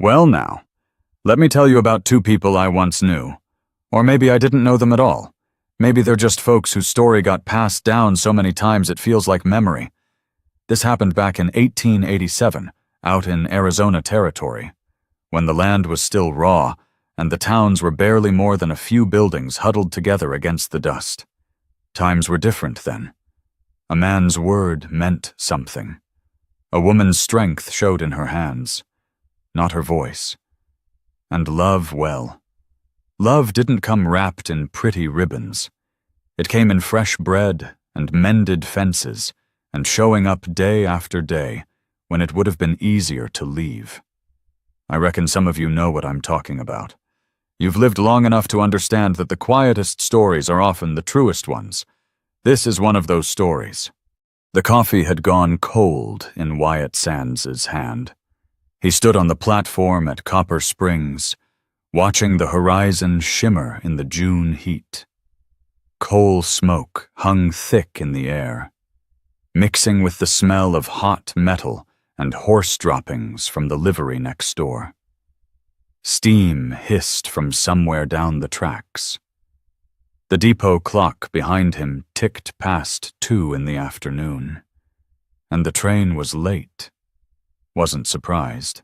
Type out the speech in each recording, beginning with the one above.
Well now, let me tell you about two people I once knew. Or maybe I didn't know them at all. Maybe they're just folks whose story got passed down so many times it feels like memory. This happened back in 1887, out in Arizona Territory, when the land was still raw and the towns were barely more than a few buildings huddled together against the dust. Times were different then. A man's word meant something. A woman's strength showed in her hands, not her voice. And love, well, love didn't come wrapped in pretty ribbons. It came in fresh bread and mended fences and showing up day after day when it would have been easier to leave. I reckon some of you know what I'm talking about. You've lived long enough to understand that the quietest stories are often the truest ones. This is one of those stories. The coffee had gone cold in Wyatt Sands's hand. He stood on the platform at Copper Springs, watching the horizon shimmer in the June heat. Coal smoke hung thick in the air, mixing with the smell of hot metal and horse droppings from the livery next door. Steam hissed from somewhere down the tracks. The depot clock behind him ticked past 2 in the afternoon, and the train was late. Wasn't surprised.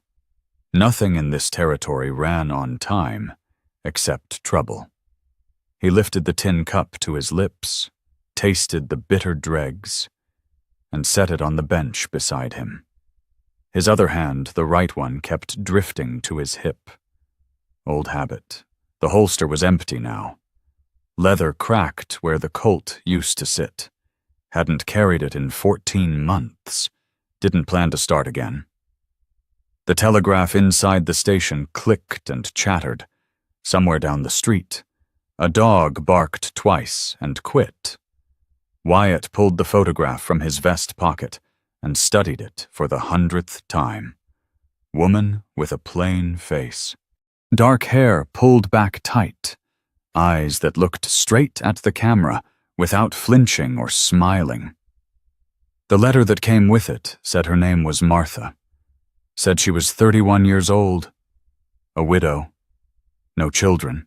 Nothing in this territory ran on time, except trouble. He lifted the tin cup to his lips, tasted the bitter dregs, and set it on the bench beside him. His other hand, the right one, kept drifting to his hip. Old habit. The holster was empty now. Leather cracked where the Colt used to sit. Hadn't carried it in 14 months. Didn't plan to start again. The telegraph inside the station clicked and chattered. Somewhere down the street, a dog barked twice and quit. Wyatt pulled the photograph from his vest pocket and studied it for the 100th time. Woman with a plain face. Dark hair pulled back tight. Eyes that looked straight at the camera without flinching or smiling. The letter that came with it said her name was Martha. Said she was 31 years old, a widow, no children.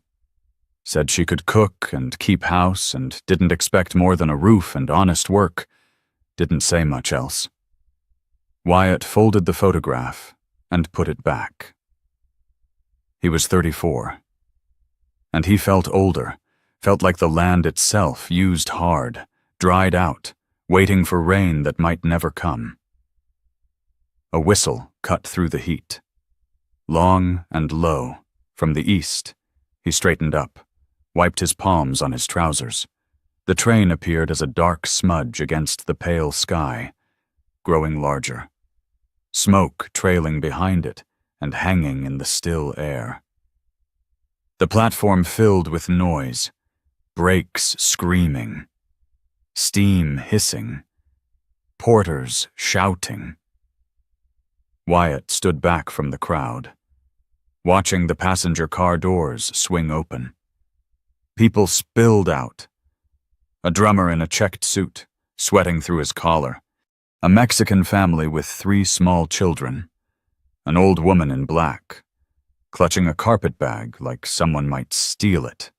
Said she could cook and keep house and didn't expect more than a roof and honest work. Didn't say much else. Wyatt folded the photograph and put it back. He was 34. And he felt older, felt like the land itself used hard, dried out, waiting for rain that might never come. A whistle cut through the heat. Long and low, from the east, he straightened up, wiped his palms on his trousers. The train appeared as a dark smudge against the pale sky, growing larger. Smoke trailing behind it and hanging in the still air. The platform filled with noise, brakes screaming, steam hissing, porters shouting. Wyatt stood back from the crowd, watching the passenger car doors swing open. People spilled out. A drummer in a checked suit, sweating through his collar. A Mexican family with 3 small children. An old woman in black, clutching a carpet bag like someone might steal it.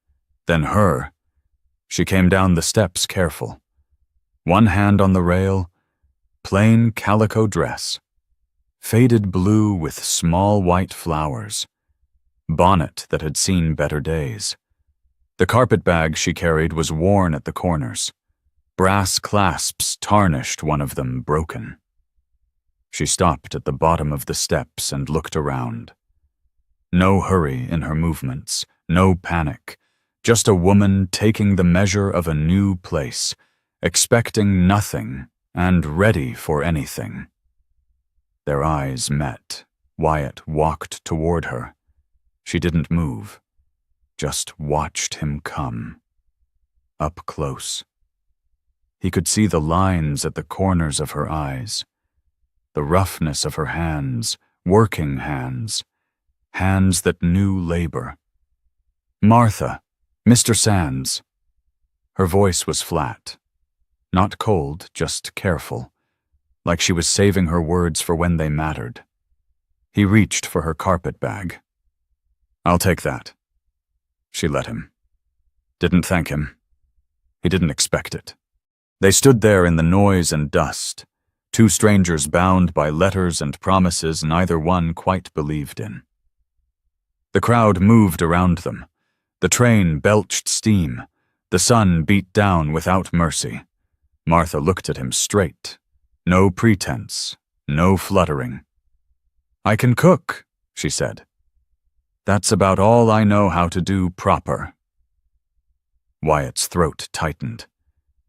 Then her. She came down the steps careful. One hand on the rail, plain calico dress. Faded blue with small white flowers. Bonnet that had seen better days. The carpet bag she carried was worn at the corners. Brass clasps tarnished, one of them broken. She stopped at the bottom of the steps and looked around. No hurry in her movements, no panic, just a woman taking the measure of a new place, expecting nothing and ready for anything. Their eyes met. Wyatt walked toward her. She didn't move, just watched him come. Up close. He could see the lines at the corners of her eyes, the roughness of her hands, working hands, hands that knew labor. Martha, Mr. Sands. Her voice was flat, not cold, just careful, like she was saving her words for when they mattered. He reached for her carpet bag. "I'll take that." She let him. Didn't thank him. He didn't expect it. They stood there in the noise and dust, two strangers bound by letters and promises neither one quite believed in. The crowd moved around them. The train belched steam. The sun beat down without mercy. Martha looked at him straight. No pretense, no fluttering. "I can cook," she said. "That's about all I know how to do proper." Wyatt's throat tightened.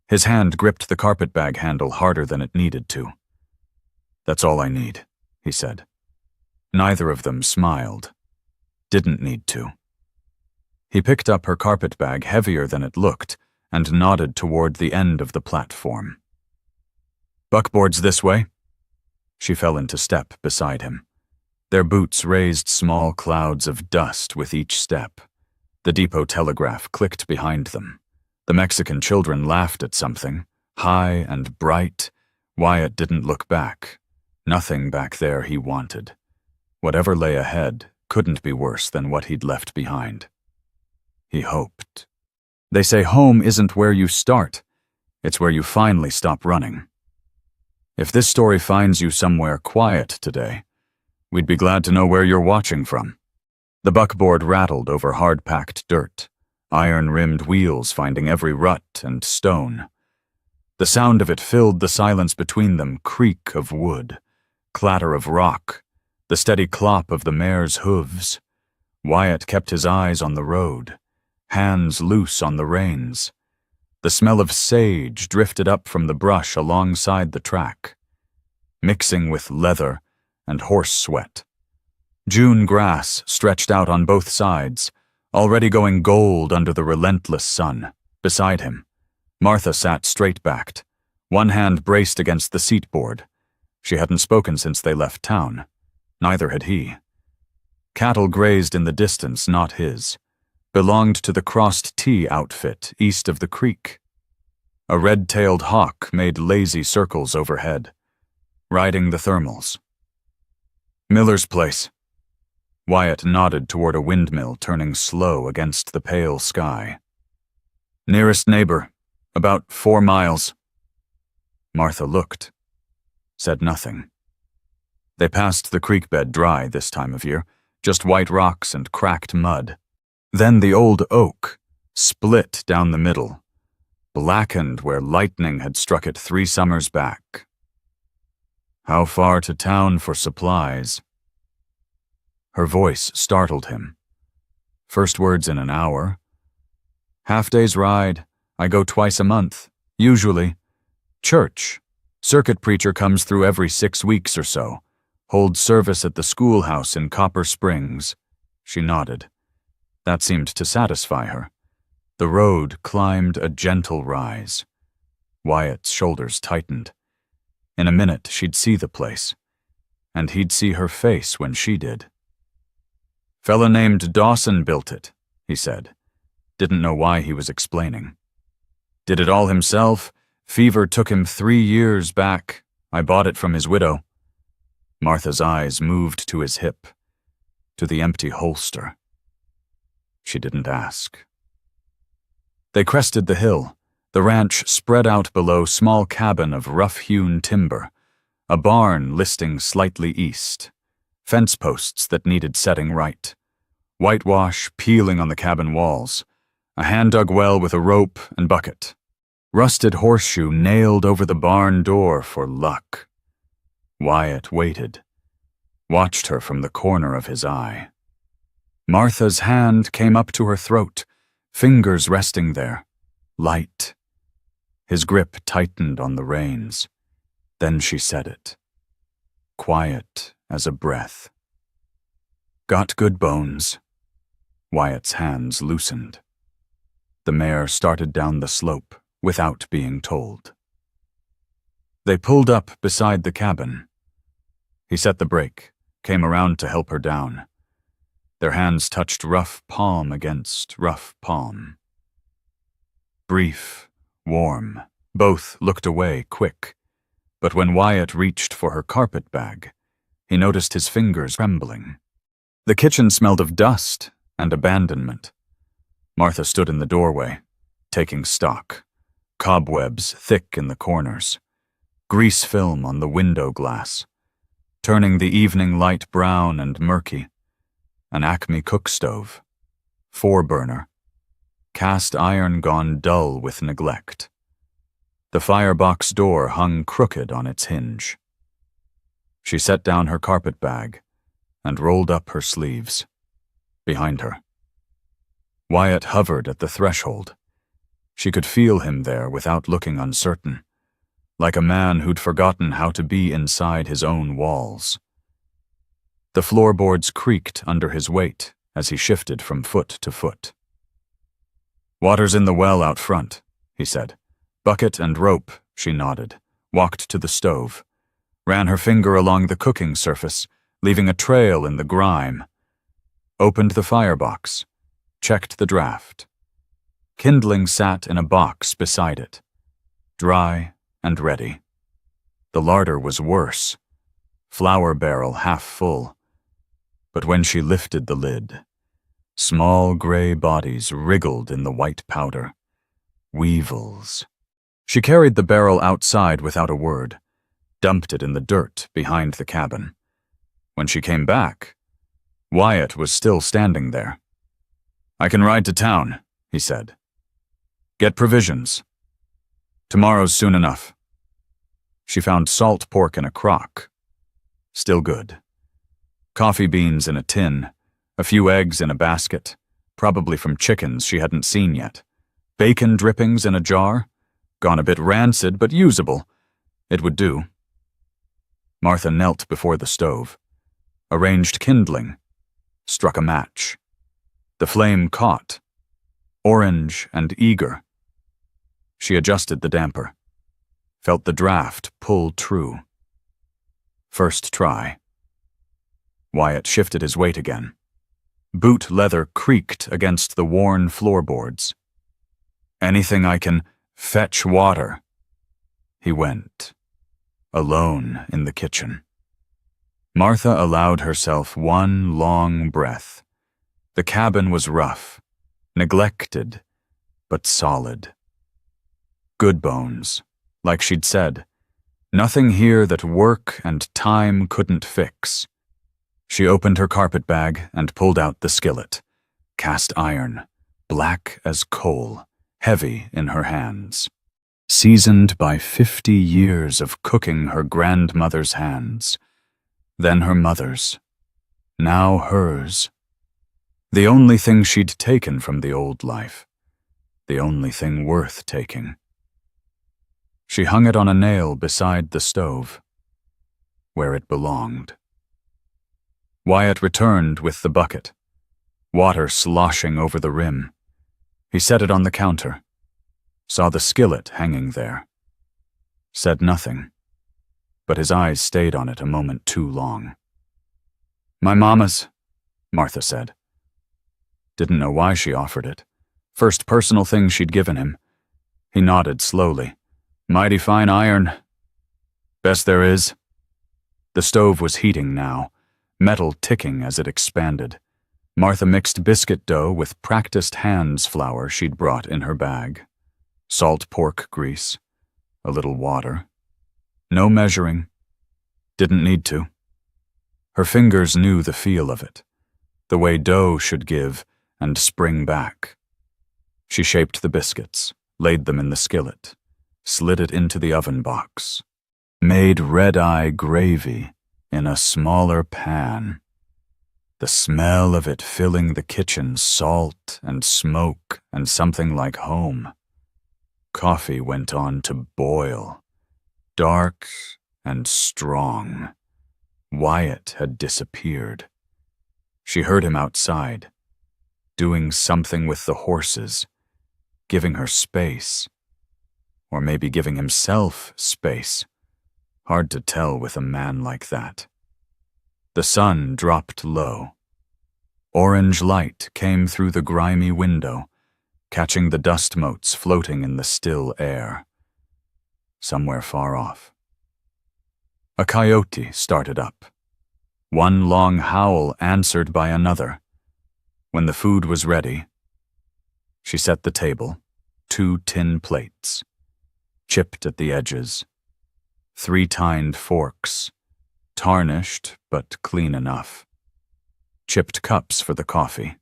His hand gripped the carpetbag handle harder than it needed to. "That's all I need," he said. Neither of them smiled. Didn't need to. He picked up her carpetbag, heavier than it looked, and nodded toward the end of the platform. "Buckboard's this way." She fell into step beside him. Their boots raised small clouds of dust with each step. The depot telegraph clicked behind them. The Mexican children laughed at something, high and bright. Wyatt didn't look back. Nothing back there he wanted. Whatever lay ahead couldn't be worse than what he'd left behind. He hoped. They say home isn't where you start. It's where you finally stop running. If this story finds you somewhere quiet today, we'd be glad to know where you're watching from. The buckboard rattled over hard-packed dirt, iron-rimmed wheels finding every rut and stone. The sound of it filled the silence between them, creak of wood, clatter of rock, the steady clop of the mare's hooves. Wyatt kept his eyes on the road, hands loose on the reins. The smell of sage drifted up from the brush alongside the track, mixing with leather and horse sweat. June grass stretched out on both sides, already going gold under the relentless sun. Beside him, Martha sat straight-backed, one hand braced against the seatboard. She hadn't spoken since they left town. Neither had he. Cattle grazed in the distance, not his. Belonged to the crossed T outfit east of the creek. A red-tailed hawk made lazy circles overhead, riding the thermals. "Miller's place." Wyatt nodded toward a windmill turning slow against the pale sky. "Nearest neighbor, about 4 miles. Martha looked, said nothing. They passed the creek bed dry this time of year, just white rocks and cracked mud. Then the old oak split down the middle, blackened where lightning had struck it 3 summers back. "How far to town for supplies?" Her voice startled him. First words in an hour. "Half-day's ride. I go twice a month, usually. Church. Circuit preacher comes through every 6 weeks or so. Holds service at the schoolhouse in Copper Springs." She nodded. That seemed to satisfy her. The road climbed a gentle rise. Wyatt's shoulders tightened. In a minute, she'd see the place. And he'd see her face when she did. "Fella named Dawson built it," he said. Didn't know why he was explaining. "Did it all himself. Fever took him 3 years back. I bought it from his widow." Martha's eyes moved to his hip, to the empty holster. She didn't ask. They crested the hill. The ranch spread out below, small cabin of rough-hewn timber, a barn listing slightly east, fence posts that needed setting right, whitewash peeling on the cabin walls, a hand-dug well with a rope and bucket, rusted horseshoe nailed over the barn door for luck. Wyatt waited, watched her from the corner of his eye. Martha's hand came up to her throat, fingers resting there, light. His grip tightened on the reins. Then she said it, quiet as a breath. "Got good bones." Wyatt's hands loosened. The mare started down the slope without being told. They pulled up beside the cabin. He set the brake, came around to help her down. Their hands touched rough palm against rough palm. Brief, warm, both looked away quick, but when Wyatt reached for her carpetbag, he noticed his fingers trembling. The kitchen smelled of dust and abandonment. Martha stood in the doorway, taking stock. Cobwebs thick in the corners. Grease film on the window glass, turning the evening light brown and murky. An Acme cook stove. 4-burner. Cast iron gone dull with neglect. The firebox door hung crooked on its hinge. She set down her carpet bag and rolled up her sleeves. Behind her. Wyatt hovered at the threshold. She could feel him there without looking uncertain, like a man who'd forgotten how to be inside his own walls. The floorboards creaked under his weight as he shifted from foot to foot. "Water's in the well out front," he said. "Bucket and rope," she nodded, walked to the stove, ran her finger along the cooking surface, leaving a trail in the grime, opened the firebox, checked the draft. Kindling sat in a box beside it, dry and ready. The larder was worse, flour barrel half full. But when she lifted the lid, small gray bodies wriggled in the white powder. Weevils. She carried the barrel outside without a word, dumped it in the dirt behind the cabin. When she came back, Wyatt was still standing there. "I can ride to town," he said. "Get provisions. Tomorrow's soon enough." She found salt pork in a crock. Still good. Coffee beans in a tin, a few eggs in a basket, probably from chickens she hadn't seen yet. Bacon drippings in a jar, gone a bit rancid but usable. It would do. Martha knelt before the stove, arranged kindling, struck a match. The flame caught, orange and eager. She adjusted the damper, felt the draft pull true. First try. Wyatt shifted his weight again. Boot leather creaked against the worn floorboards. "Anything I can fetch water." He went, alone in the kitchen. Martha allowed herself one long breath. The cabin was rough, neglected, but solid. Good bones, like she'd said. Nothing here that work and time couldn't fix. She opened her carpet bag and pulled out the skillet. Cast iron, black as coal, heavy in her hands. Seasoned by 50 years of cooking her grandmother's hands. Then her mother's. Now hers. The only thing she'd taken from the old life. The only thing worth taking. She hung it on a nail beside the stove, where it belonged. Wyatt returned with the bucket, water sloshing over the rim. He set it on the counter, saw the skillet hanging there. Said nothing, but his eyes stayed on it a moment too long. "My mama's," Martha said. Didn't know why she offered it. First personal thing she'd given him. He nodded slowly. "Mighty fine iron. Best there is." The stove was heating now, metal ticking as it expanded. Martha mixed biscuit dough with practiced hands flour she'd brought in her bag. Salt pork grease. A little water. No measuring. Didn't need to. Her fingers knew the feel of it, the way dough should give and spring back. She shaped the biscuits, laid them in the skillet, slid it into the oven box, made red-eye gravy in a smaller pan. The smell of it filling the kitchen, salt and smoke and something like home. Coffee went on to boil, dark and strong. Wyatt had disappeared. She heard him outside, doing something with the horses, giving her space. Or maybe giving himself space. Hard to tell with a man like that. The sun dropped low. Orange light came through the grimy window, catching the dust motes floating in the still air. Somewhere far off. A coyote started up, one long howl answered by another. When the food was ready, she set the table, 2 tin plates, chipped at the edges, 3 tined forks, tarnished but clean enough, chipped cups for the coffee.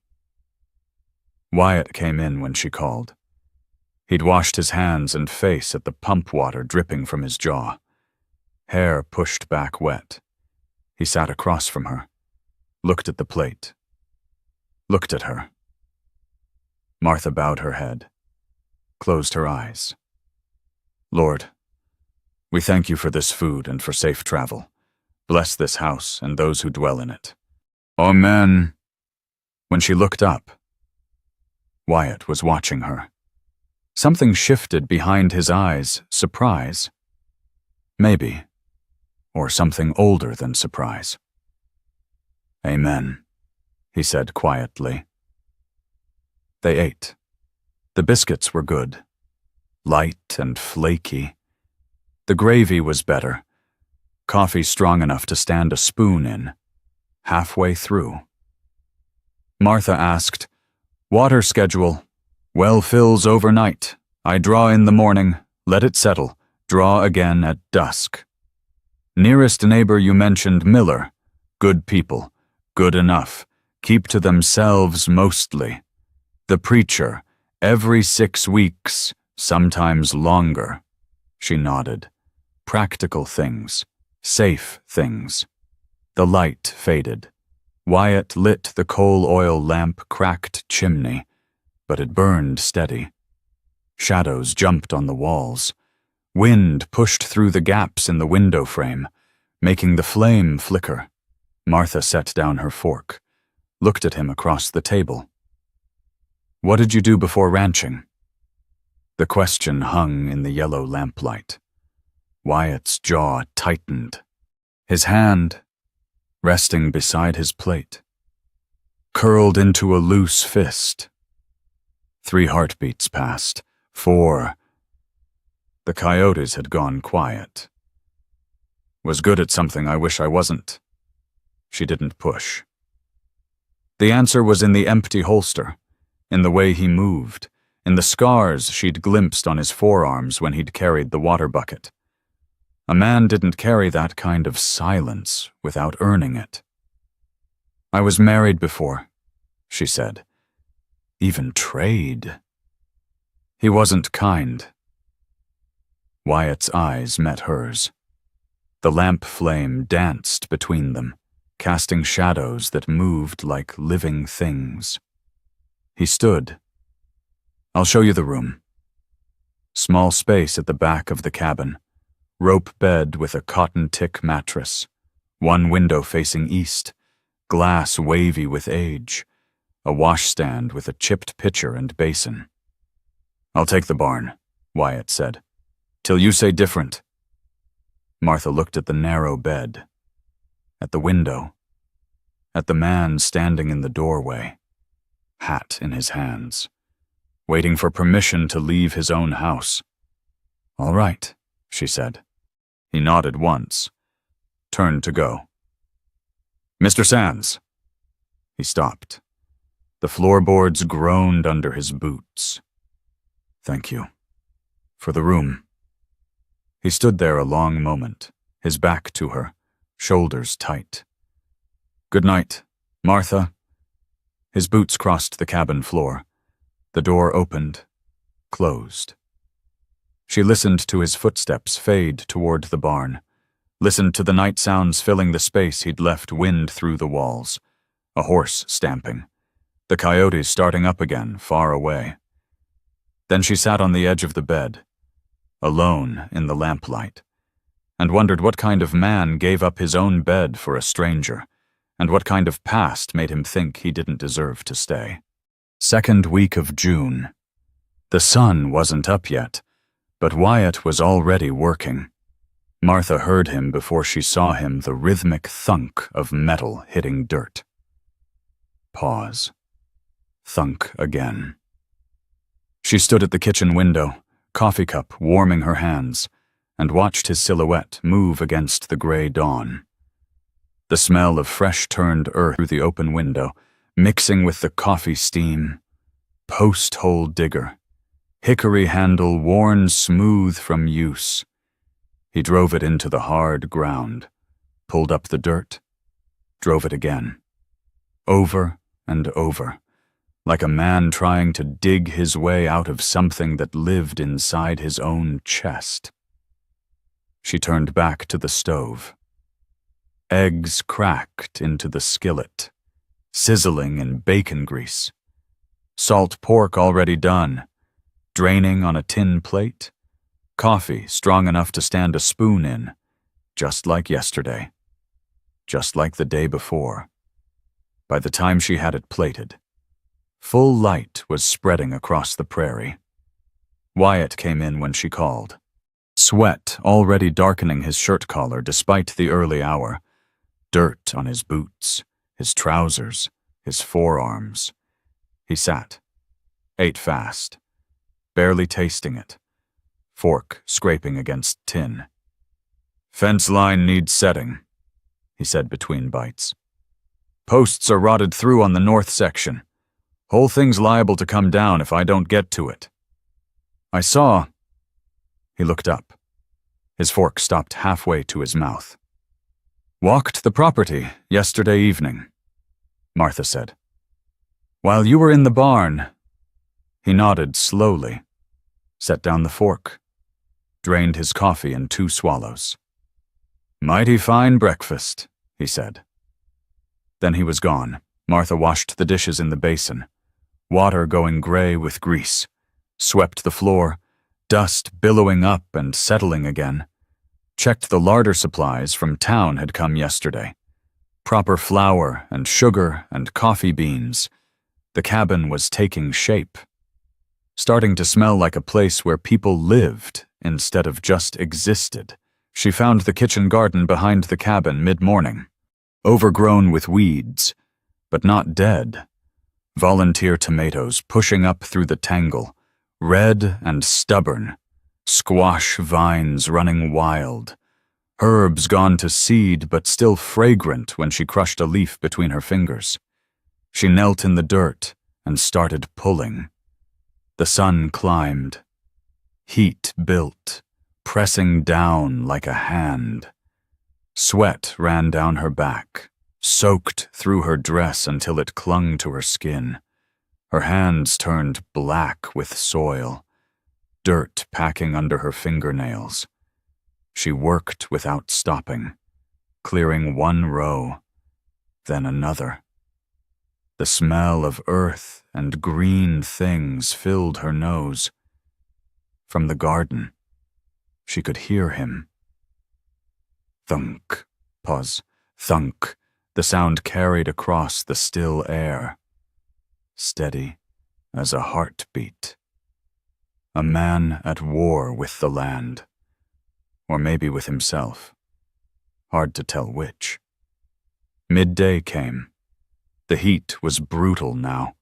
Wyatt came in when she called. He'd washed his hands and face at the pump water dripping from his jaw, hair pushed back wet. He sat across from her, looked at the plate, looked at her. Martha bowed her head, closed her eyes. Lord, we thank you for this food and for safe travel. Bless this house and those who dwell in it. Amen. When she looked up, Wyatt was watching her. Something shifted behind his eyes, surprise. Maybe, or something older than surprise. Amen, he said quietly. They ate. The biscuits were good, light and flaky. The gravy was better, coffee strong enough to stand a spoon in, halfway through. Martha asked, "Water schedule. Well fills overnight. I draw in the morning, let it settle, draw again at dusk. Nearest neighbor you mentioned Miller. Good people, good enough, keep to themselves mostly. The preacher, every 6 weeks, sometimes longer." She nodded. Practical things, safe things. The light faded. Wyatt lit the coal oil lamp-cracked chimney, but it burned steady. Shadows jumped on the walls. Wind pushed through the gaps in the window frame, making the flame flicker. Martha set down her fork, looked at him across the table. "What did you do before ranching?" The question hung in the yellow lamplight. Wyatt's jaw tightened. His hand, resting beside his plate, curled into a loose fist. 3 heartbeats passed. 4. The coyotes had gone quiet. "Was good at something I wish I wasn't." She didn't push. The answer was in the empty holster, in the way he moved, in the scars she'd glimpsed on his forearms when he'd carried the water bucket. A man didn't carry that kind of silence without earning it. "I was married before," she said. "Even trade." He wasn't kind. Wyatt's eyes met hers. The lamp flame danced between them, casting shadows that moved like living things. He stood. "I'll show you the room." Small space at the back of the cabin. Rope bed with a cotton tick mattress. 1 window facing east. Glass wavy with age. A washstand with a chipped pitcher and basin. "I'll take the barn," Wyatt said. "Till you say different." Martha looked at the narrow bed, at the window, at the man standing in the doorway, hat in his hands, waiting for permission to leave his own house. "All right," she said. He nodded once, turned to go. "Mr. Sands." He stopped. The floorboards groaned under his boots. "Thank you. For the room." He stood there a long moment, his back to her, shoulders tight. "Good night, Martha." His boots crossed the cabin floor. The door opened, closed. She listened to his footsteps fade toward the barn, listened to the night sounds filling the space he'd left wind through the walls. A horse stamping. The coyotes starting up again, far away. Then she sat on the edge of the bed, alone in the lamplight, and wondered what kind of man gave up his own bed for a stranger, and what kind of past made him think he didn't deserve to stay. 2nd week of June. The sun wasn't up yet, but Wyatt was already working. Martha heard him before she saw him, the rhythmic thunk of metal hitting dirt. Pause. Thunk again. She stood at the kitchen window, coffee cup warming her hands, and watched his silhouette move against the gray dawn. the smell of fresh-turned earth through the open window, mixing with the coffee steam. Post-hole digger, hickory handle worn smooth from use. He drove it into the hard ground, pulled up the dirt, drove it again. Over and over, like a man trying to dig his way out of something that lived inside his own chest. She turned back to the stove. Eggs cracked into the skillet, sizzling in bacon grease. Salt pork already done, draining on a tin plate. Coffee strong enough to stand a spoon in, just like yesterday. Just like the day before. By the time she had it plated, full light was spreading across the prairie. Wyatt came in when she called. Sweat already darkening his shirt collar despite the early hour. Dirt on his boots, his trousers, his forearms. He sat, ate fast, barely tasting it, fork scraping against tin. "Fence line needs setting," he said between bites. "Posts are rotted through on the north section. Whole thing's liable to come down if I don't get to it." "I saw." He looked up. His fork stopped halfway to his mouth. "Walked the property yesterday evening," Martha said. "While you were in the barn." He nodded slowly, set down the fork, drained his coffee in 2 swallows. "Mighty fine breakfast," he said. Then he was gone. Martha washed the dishes in the basin, water going gray with grease, swept the floor, dust billowing up and settling again, checked the larder supplies from town had come yesterday. Proper flour and sugar and coffee beans. The cabin was taking shape, starting to smell like a place where people lived instead of just existed. She found the kitchen garden behind the cabin mid-morning, overgrown with weeds, but not dead. Volunteer tomatoes pushing up through the tangle, red and stubborn, squash vines running wild, herbs gone to seed but still fragrant when she crushed a leaf between her fingers. She knelt in the dirt and started pulling. The sun climbed. Heat built, pressing down like a hand. Sweat ran down her back, soaked through her dress until it clung to her skin. Her hands turned black with soil, dirt packing under her fingernails. She worked without stopping, clearing 1 row, then another. The smell of earth and green things filled her nose. From the garden, she could hear him. Thunk, pause, thunk, the sound carried across the still air. Steady as a heartbeat. A man at war with the land. Or maybe with himself. Hard to tell which. Midday came. The heat was brutal now.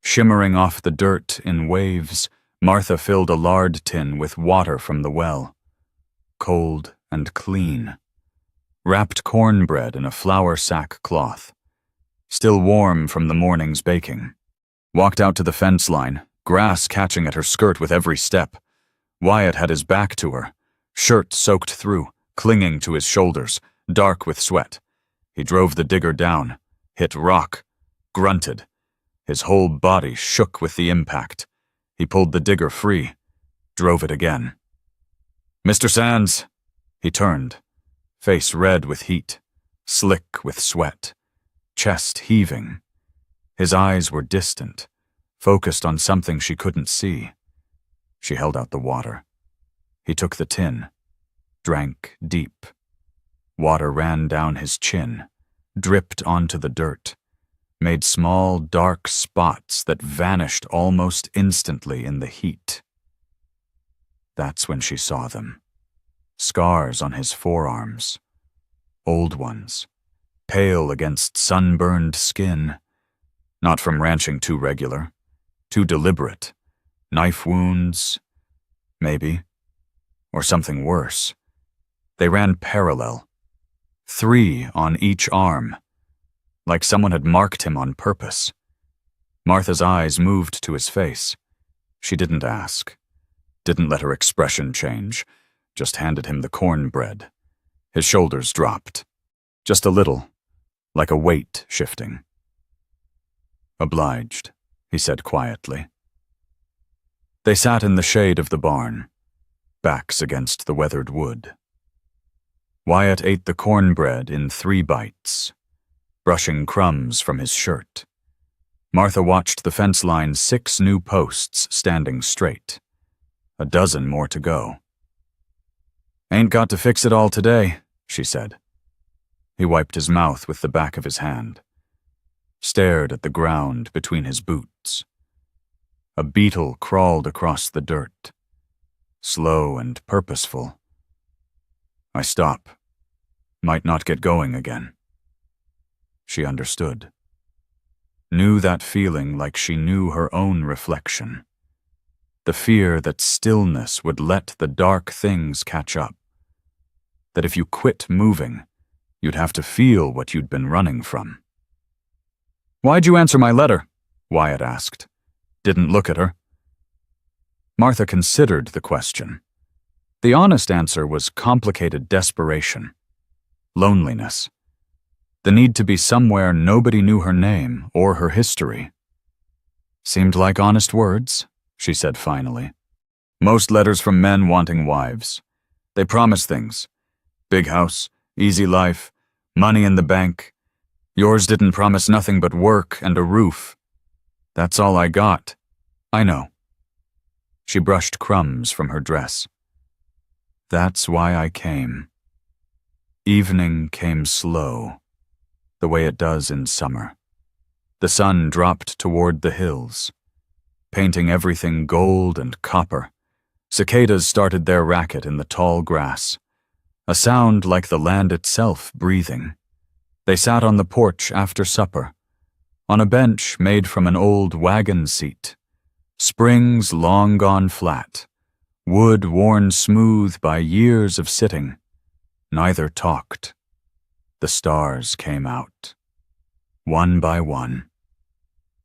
Shimmering off the dirt in waves, Martha filled a lard tin with water from the well. Cold and clean. Wrapped cornbread in a flour sack cloth. Still warm from the morning's baking. Walked out to the fence line, grass catching at her skirt with every step. Wyatt had his back to her, shirt soaked through, clinging to his shoulders, dark with sweat. He drove the digger down, hit rock, grunted. His whole body shook with the impact. He pulled the digger free, drove it again. "Mr. Sands!" He turned, face red with heat, slick with sweat, chest heaving. His eyes were distant, focused on something she couldn't see. She held out the water. He took the tin, drank deep. Water ran down his chin, dripped onto the dirt, made small, dark spots that vanished almost instantly in the heat. That's when she saw them. Scars on his forearms. Old ones, pale against sunburned skin. Not from ranching too regular, too deliberate. Knife wounds, maybe. Or something worse. They ran parallel, 3 on each arm, like someone had marked him on purpose. Martha's eyes moved to his face. She didn't ask, didn't let her expression change, just handed him the cornbread. His shoulders dropped, just a little, like a weight shifting. "Obliged," he said quietly. They sat in the shade of the barn, backs against the weathered wood. Wyatt ate the cornbread in 3 bites, brushing crumbs from his shirt. Martha watched the fence line's 6 new posts standing straight. A dozen more to go. "Ain't got to fix it all today," she said. He wiped his mouth with the back of his hand, stared at the ground between his boots. A beetle crawled across the dirt, slow and purposeful. "I stop. Might not get going again." She understood. Knew that feeling like she knew her own reflection. The fear that stillness would let the dark things catch up. That if you quit moving, you'd have to feel what you'd been running from. "Why'd you answer my letter?" Wyatt asked. Didn't look at her. Martha considered the question. The honest answer was complicated desperation. Loneliness. The need to be somewhere nobody knew her name or her history. "Seemed like honest words," she said finally. "Most letters from men wanting wives. They promise things. Big house, easy life, money in the bank. Yours didn't promise nothing but work and a roof. That's all I got. I know." She brushed crumbs from her dress. "That's why I came." Evening came slow, the way it does in summer. The sun dropped toward the hills, painting everything gold and copper. Cicadas started their racket in the tall grass, a sound like the land itself breathing. They sat on the porch after supper, on a bench made from an old wagon seat, springs long gone flat, wood worn smooth by years of sitting. Neither talked. The stars came out, one by one.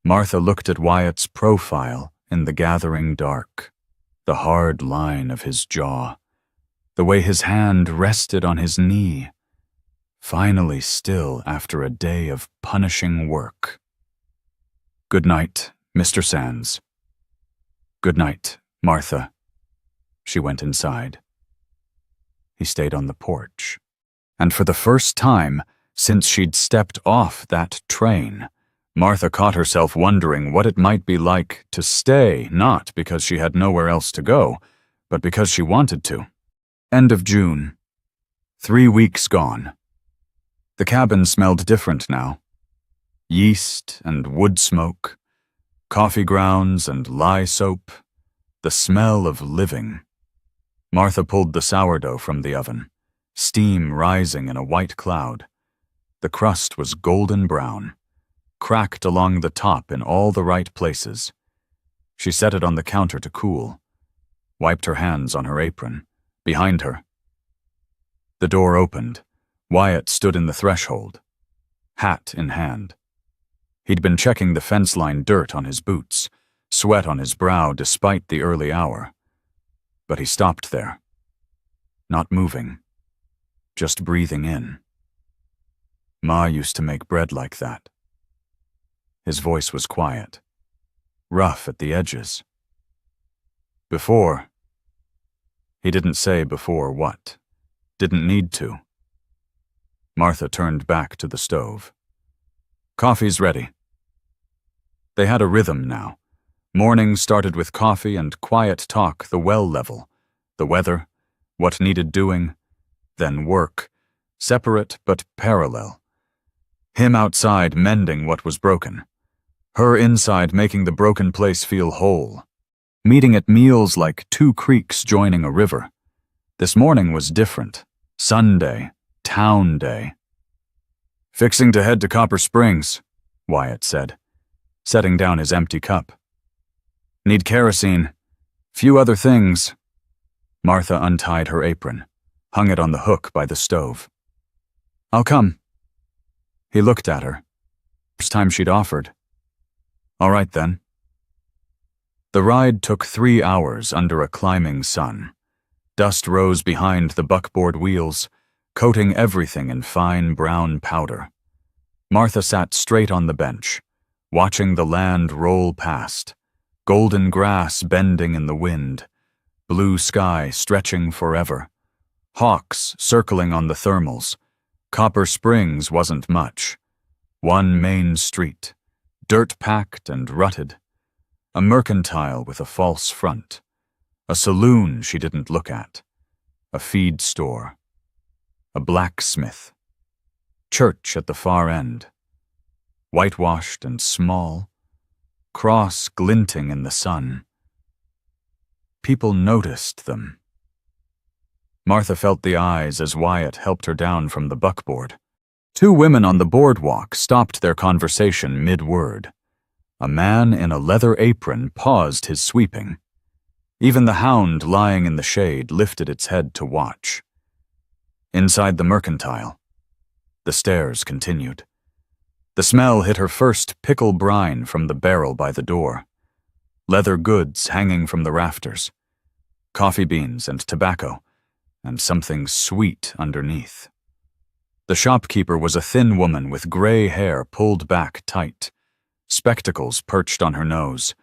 Martha looked at Wyatt's profile in the gathering dark, the hard line of his jaw, the way his hand rested on his knee, finally still after a day of punishing work. "Good night, Mr. Sands." "Good night, Martha." She went inside. He stayed on the porch, and for the first time since she'd stepped off that train, Martha caught herself wondering what it might be like to stay, not because she had nowhere else to go, but because she wanted to. End of June. 3 weeks gone. The cabin smelled different now. Yeast and wood smoke, coffee grounds and lye soap, the smell of living. Martha pulled the sourdough from the oven, steam rising in a white cloud. The crust was golden brown, cracked along the top in all the right places. She set it on the counter to cool, wiped her hands on her apron, behind her. The door opened. Wyatt stood in the threshold, hat in hand. He'd been checking the fence line dirt on his boots, sweat on his brow despite the early hour. But he stopped there, not moving, just breathing in. Ma used to make bread like that. His voice was quiet, rough at the edges. Before. He didn't say before what. Didn't need to. Martha turned back to the stove. "Coffee's ready." They had a rhythm now. Morning started with coffee and quiet talk, the well level, the weather, what needed doing, then work, separate but parallel. Him outside mending what was broken, her inside making the broken place feel whole. Meeting at meals like 2 creeks joining a river. This morning was different. Sunday, town day. "Fixing to head to Copper Springs," Wyatt said, setting down his empty cup. "Need kerosene. Few other things." Martha untied her apron, hung it on the hook by the stove. I'll come. He looked at her. First time she'd offered. All right then. The ride took 3 hours under a climbing sun. Dust rose behind the buckboard wheels, coating everything in fine brown powder. Martha sat straight on the bench, watching the land roll past, golden grass bending in the wind, blue sky stretching forever, hawks circling on the thermals. Copper Springs wasn't much. One main street, dirt-packed and rutted. A mercantile with a false front. A saloon she didn't look at. A feed store. A blacksmith. Church at the far end. Whitewashed and small. Cross glinting in the sun. People noticed them. Martha felt the eyes as Wyatt helped her down from the buckboard. 2 women on the boardwalk stopped their conversation mid-word. A man in a leather apron paused his sweeping. Even the hound lying in the shade lifted its head to watch. Inside the mercantile, the stares continued. The smell hit her first pickle brine from the barrel by the door. Leather goods hanging from the rafters. Coffee beans and tobacco, and something sweet underneath. The shopkeeper was a thin woman with gray hair pulled back tight, spectacles perched on her nose.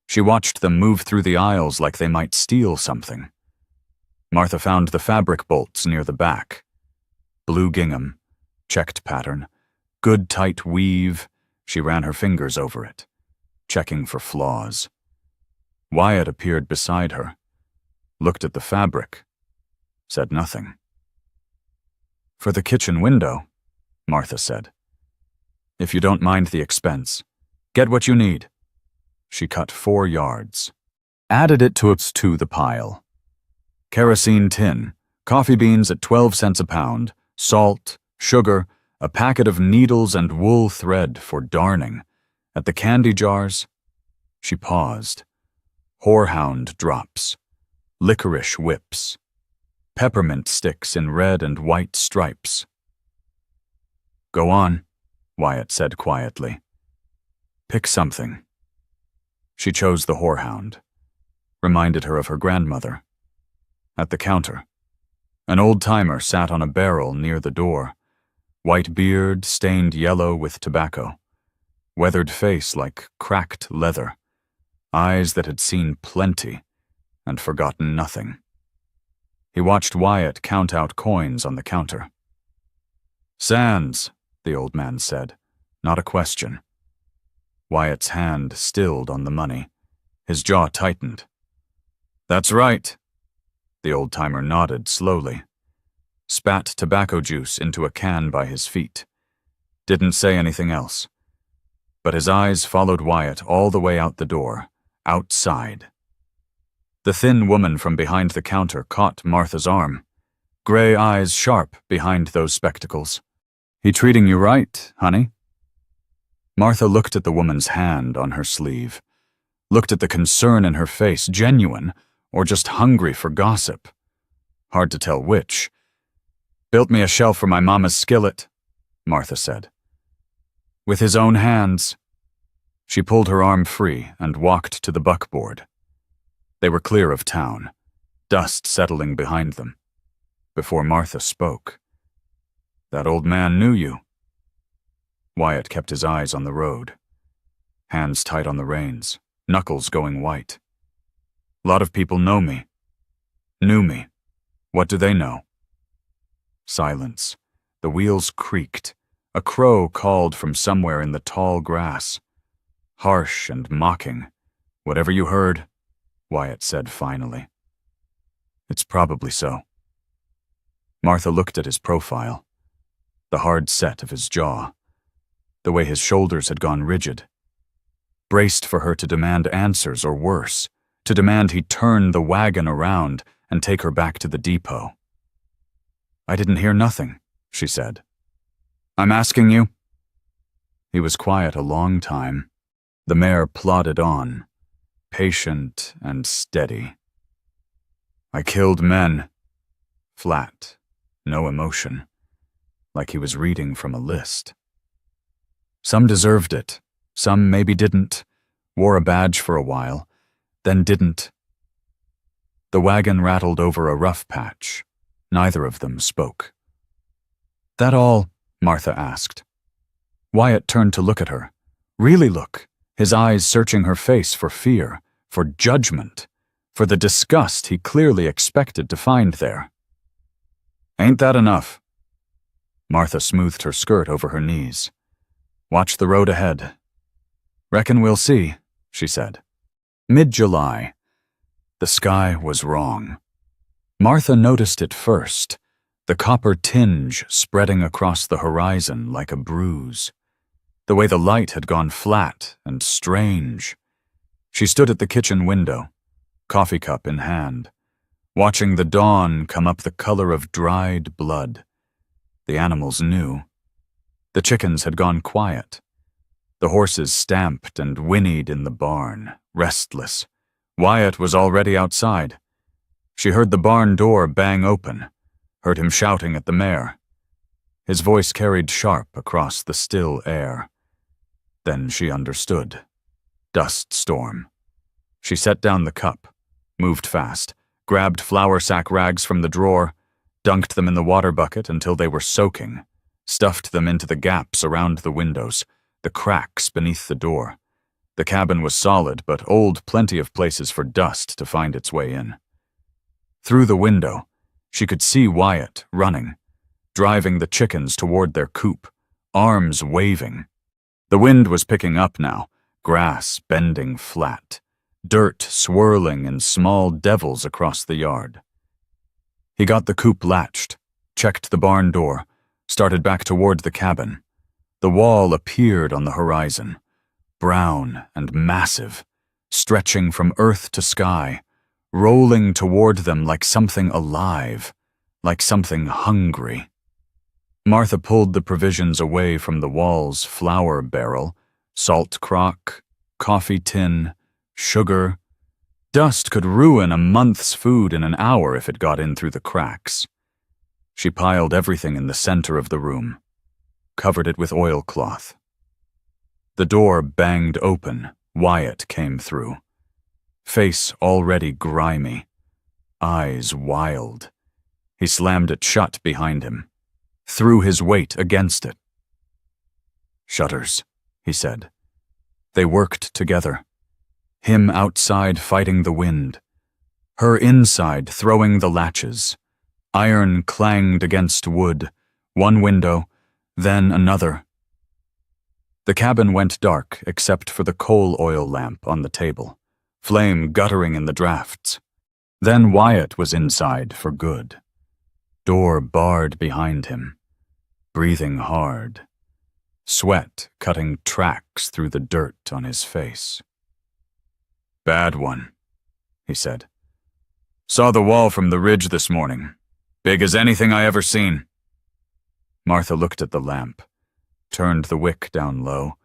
She watched them move through the aisles like they might steal something. Martha found the fabric bolts near the back. Blue gingham, checked pattern, good tight weave. She ran her fingers over it, checking for flaws. Wyatt appeared beside her, looked at the fabric, said nothing. For the kitchen window, Martha said. If you don't mind the expense, get what you need. She cut 4 yards, added it to the pile. Kerosene tin, coffee beans at 12 cents a pound, salt, sugar, a packet of needles and wool thread for darning. At the candy jars, she paused. Horehound drops, licorice whips, peppermint sticks in red and white stripes. Go on, Wyatt said quietly. Pick something. She chose the horehound. Reminded her of her grandmother. At the counter, an old-timer sat on a barrel near the door. White beard stained yellow with tobacco. Weathered face like cracked leather. Eyes that had seen plenty and forgotten nothing. He watched Wyatt count out coins on the counter. Sands, the old man said, not a question. Wyatt's hand stilled on the money. His jaw tightened. That's right. The old-timer nodded slowly. Spat tobacco juice into a can by his feet. Didn't say anything else. But his eyes followed Wyatt all the way out the door, outside. The thin woman from behind the counter caught Martha's arm. Gray eyes sharp behind those spectacles. He treating you right, honey? Martha looked at the woman's hand on her sleeve. Looked at the concern in her face, genuine, or just hungry for gossip. Hard to tell which. Built me a shelf for my mama's skillet, Martha said. With his own hands. She pulled her arm free and walked to the buckboard. They were clear of town, dust settling behind them. Before Martha spoke. That old man knew you. Wyatt kept his eyes on the road. Hands tight on the reins, knuckles going white. Lot of people know me. Knew me. What do they know? Silence. The wheels creaked. A crow called from somewhere in the tall grass. Harsh and mocking. Whatever you heard, Wyatt said finally. It's probably so. Martha looked at his profile. The hard set of his jaw. The way his shoulders had gone rigid. Braced for her to demand answers or worse, to demand he turn the wagon around and take her back to the depot. I didn't hear nothing, she said. I'm asking you. He was quiet a long time. The mare plodded on, patient and steady. I killed men. Flat, no emotion. like he was reading from a list. Some deserved it, some maybe didn't, wore a badge for a while, then didn't. The wagon rattled over a rough patch. Neither of them spoke. "That all?" Martha asked. Wyatt turned to look at her. Really look, his eyes searching her face for fear, for judgment, for the disgust he clearly expected to find there. "Ain't that enough?" Martha smoothed her skirt over her knees. "Watch the road ahead." "Reckon we'll see," she said. Mid-July. The sky was wrong. Martha noticed it first, the copper tinge spreading across the horizon like a bruise. The way the light had gone flat and strange. She stood at the kitchen window, coffee cup in hand, watching the dawn come up the color of dried blood. The animals knew. The chickens had gone quiet. The horses stamped and whinnied in the barn, restless. Wyatt was already outside. She heard the barn door bang open, heard him shouting at the mare. His voice carried sharp across the still air. Then she understood. Dust storm. She set down the cup, moved fast, grabbed flour sack rags from the drawer, dunked them in the water bucket until they were soaking, stuffed them into the gaps around the windows, the cracks beneath the door. The cabin was solid, but old plenty of places for dust to find its way in. Through the window, she could see Wyatt running, driving the chickens toward their coop, arms waving. The wind was picking up now, grass bending flat, dirt swirling in small devils across the yard. He got the coop latched, checked the barn door, started back toward the cabin. The wall appeared on the horizon, brown and massive, stretching from earth to sky, rolling toward them like something alive, like something hungry. Martha pulled the provisions away from the wall's flour barrel, salt crock, coffee tin, sugar. Dust could ruin a month's food in an hour if it got in through the cracks. She piled everything in the center of the room, covered it with oilcloth. The door banged open. Wyatt came through. Face already grimy, eyes wild. He slammed it shut behind him, threw his weight against it. "Shutters," he said. They worked together. Him outside fighting the wind, her inside throwing the latches. Iron clanged against wood, one window, then another. The cabin went dark except for the coal oil lamp on the table, flame guttering in the drafts. Then Wyatt was inside for good. Door barred behind him, breathing hard, sweat cutting tracks through the dirt on his face. "Bad one," he said. "Saw the wall from the ridge this morning. Big as anything I ever seen." Martha looked at the lamp, turned the wick down low.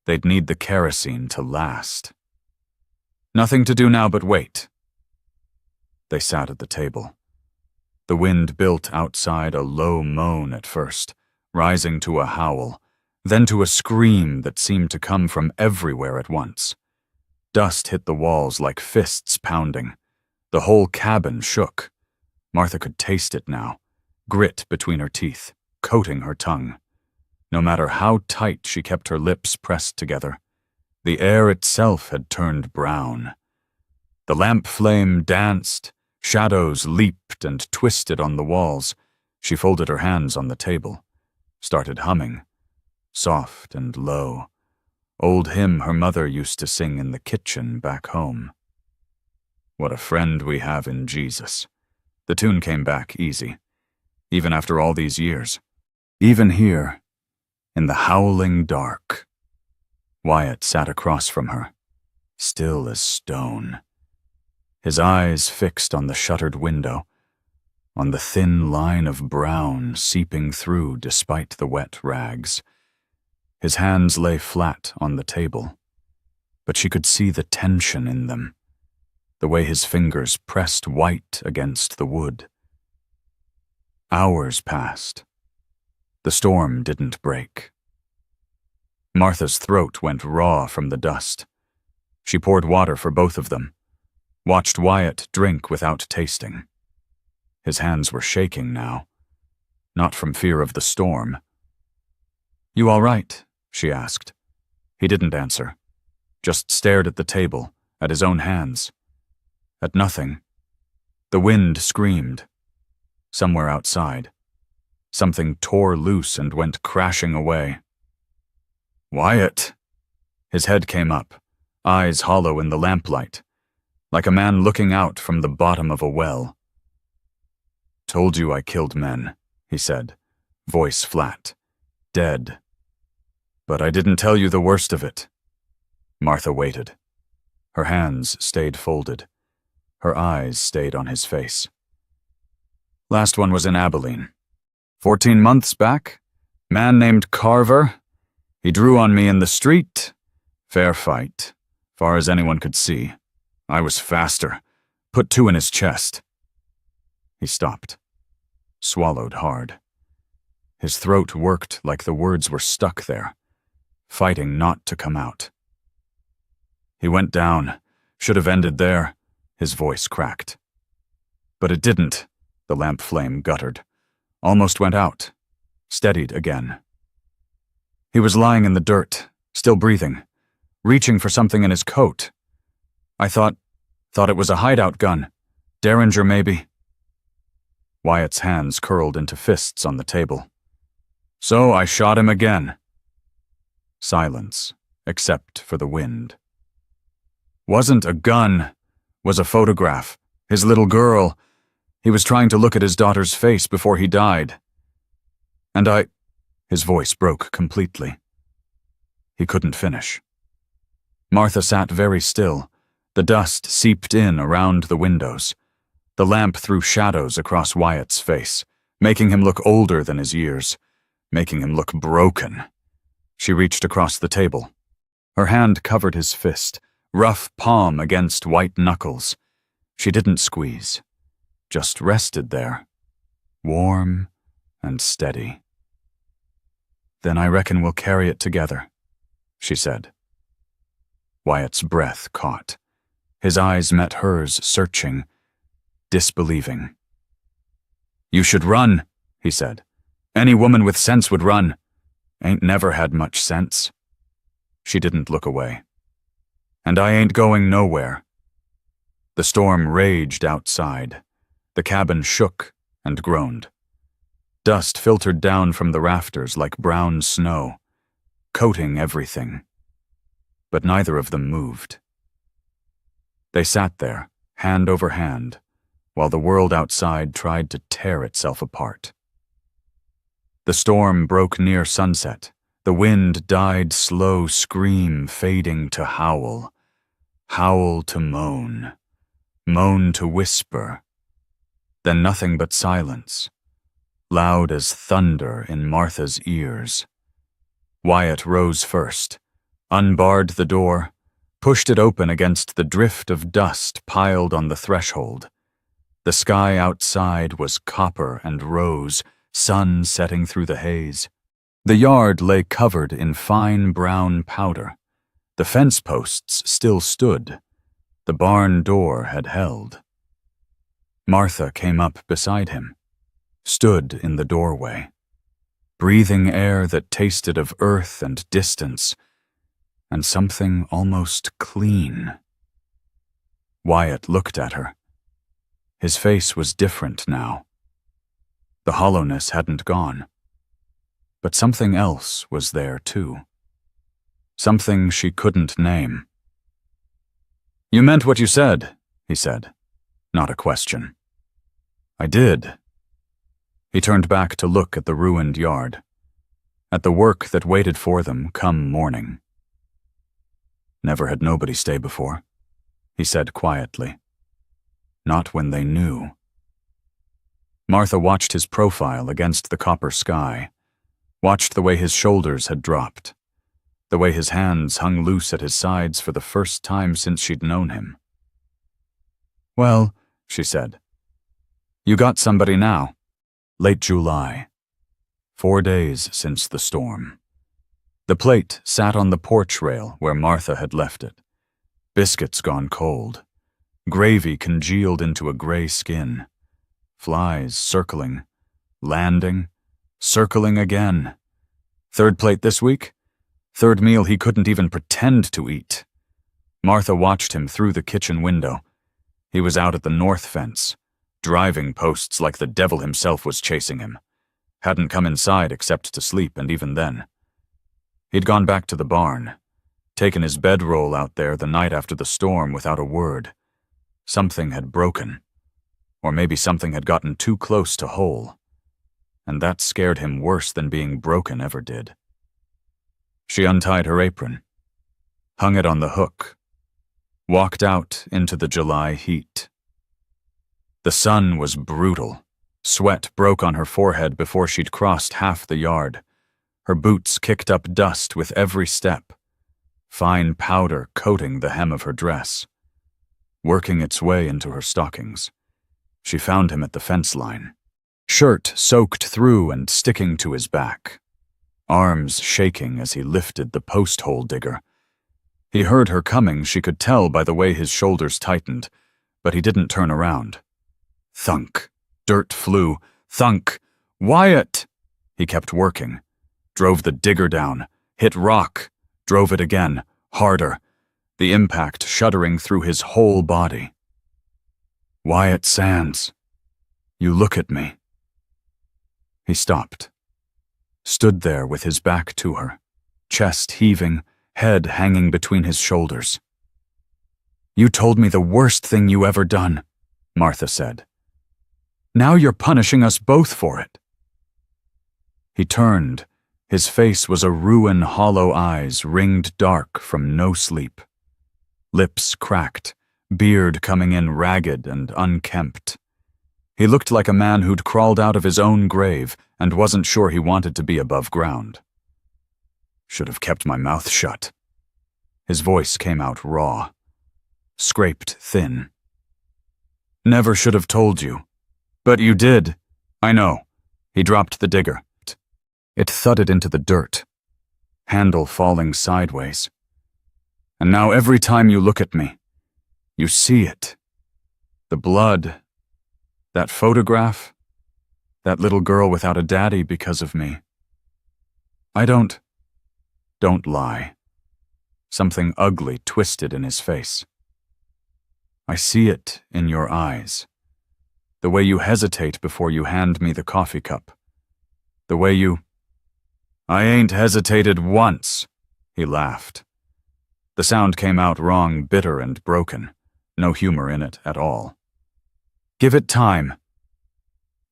They'd need the kerosene to last. "Nothing to do now but wait." They sat at the table. The wind built outside a low moan at first, rising to a howl, then to a scream that seemed to come from everywhere at once. Dust hit the walls like fists pounding. The whole cabin shook. Martha could taste it now, grit between her teeth, coating her tongue. No matter how tight she kept her lips pressed together, the air itself had turned brown. The lamp flame danced, shadows leaped and twisted on the walls. She folded her hands on the table, started humming, soft and low. Old hymn her mother used to sing in the kitchen back home. "What a friend we have in Jesus." The tune came back easy, even after all these years. Even here, in the howling dark. Wyatt sat across from her, still as stone. His eyes fixed on the shuttered window, on the thin line of brown seeping through despite the wet rags. His hands lay flat on the table, but she could see the tension in them, the way his fingers pressed white against the wood. Hours passed. The storm didn't break. Martha's throat went raw from the dust. She poured water for both of them, watched Wyatt drink without tasting. His hands were shaking now, not from fear of the storm. "You all right?" she asked. He didn't answer, just stared at the table, at his own hands. At nothing. The wind screamed. Somewhere outside, something tore loose and went crashing away. "Wyatt!" His head came up, eyes hollow in the lamplight, like a man looking out from the bottom of a well. "Told you I killed men," he said, voice flat, dead. "But I didn't tell you the worst of it." Martha waited. Her hands stayed folded. Her eyes stayed on his face. "Last one was in Abilene. 14 months back. Man named Carver. He drew on me in the street. Fair fight, far as anyone could see. I was faster. Put 2 in his chest." He stopped, swallowed hard. His throat worked like the words were stuck there, fighting not to come out. "He went down. Should have ended there," his voice cracked. "But it didn't," the lamp flame guttered. "Almost went out. Steadied again." He was lying in the dirt, still breathing, reaching for something in his coat. "I thought it was a hideout gun. Derringer, maybe." Wyatt's hands curled into fists on the table. "So I shot him again." Silence, except for the wind. "Wasn't a gun. Was a photograph. His little girl. He was trying to look at his daughter's face before he died. And His voice broke completely. He couldn't finish. Martha sat very still. The dust seeped in around the windows. The lamp threw shadows across Wyatt's face, making him look older than his years, making him look broken. She reached across the table. Her hand covered his fist, rough palm against white knuckles. She didn't squeeze, just rested there, warm and steady. "Then I reckon we'll carry it together," she said. Wyatt's breath caught. His eyes met hers, searching, disbelieving. "You should run," he said. "Any woman with sense would run. Ain't never had much sense." She didn't look away. "And I ain't going nowhere." The storm raged outside. The cabin shook and groaned. Dust filtered down from the rafters like brown snow, coating everything. But neither of them moved. They sat there, hand over hand, while the world outside tried to tear itself apart. The storm broke near sunset. The wind died slow scream, fading to howl. Howl to moan. Moan to whisper. Then nothing but silence, loud as thunder in Martha's ears. Wyatt rose first, unbarred the door, pushed it open against the drift of dust piled on the threshold. The sky outside was copper and rose, sun setting through the haze. The yard lay covered in fine brown powder. The fence posts still stood. The barn door had held. Martha came up beside him, stood in the doorway, breathing air that tasted of earth and distance, and something almost clean. Wyatt looked at her. His face was different now. The hollowness hadn't gone. But something else was there too. Something she couldn't name. "You meant what you said," he said, not a question. "I did." He turned back to look at the ruined yard, at the work that waited for them come morning. "Never had nobody stay before," he said quietly. "Not when they knew." Martha watched his profile against the copper sky, watched the way his shoulders had dropped, the way his hands hung loose at his sides for the first time since she'd known him. "Well," she said, "you got somebody now. Late July." 4 days since the storm. The plate sat on the porch rail where Martha had left it. Biscuits gone cold. Gravy congealed into a gray skin. Flies circling. Landing. Circling again. 3rd plate this week? 3rd meal he couldn't even pretend to eat. Martha watched him through the kitchen window. He was out at the north fence, driving posts like the devil himself was chasing him. Hadn't come inside except to sleep, and even then. He'd gone back to the barn, taken his bedroll out there the night after the storm without a word. Something had broken. Or maybe something had gotten too close to whole. And that scared him worse than being broken ever did. She untied her apron, hung it on the hook, walked out into the July heat. The sun was brutal. Sweat broke on her forehead before she'd crossed half the yard. Her boots kicked up dust with every step, fine powder coating the hem of her dress, working its way into her stockings. She found him at the fence line, shirt soaked through and sticking to his back, arms shaking as he lifted the post hole digger. He heard her coming, she could tell by the way his shoulders tightened, but he didn't turn around. Thunk. Dirt flew. Thunk. Wyatt! He kept working. Drove the digger down. Hit rock. Drove it again. Harder. The impact shuddering through his whole body. Wyatt Sands. You look at me. He stopped. Stood there with his back to her, chest heaving, head hanging between his shoulders. You told me the worst thing you ever done, Martha said. Now you're punishing us both for it. He turned. His face was a ruin, hollow eyes ringed dark from no sleep. Lips cracked, beard coming in ragged and unkempt. He looked like a man who'd crawled out of his own grave and wasn't sure he wanted to be above ground. Should have kept my mouth shut. His voice came out raw, scraped thin. Never should have told you. But you did. I know. He dropped the digger. It thudded into the dirt, handle falling sideways. And now every time you look at me, you see it. The blood. That photograph. That little girl without a daddy because of me. Don't lie. Something ugly twisted in his face. I see it in your eyes. The way you hesitate before you hand me the coffee cup. The way you... I ain't hesitated once, he laughed. The sound came out wrong, bitter and broken. No humor in it at all. Give it time.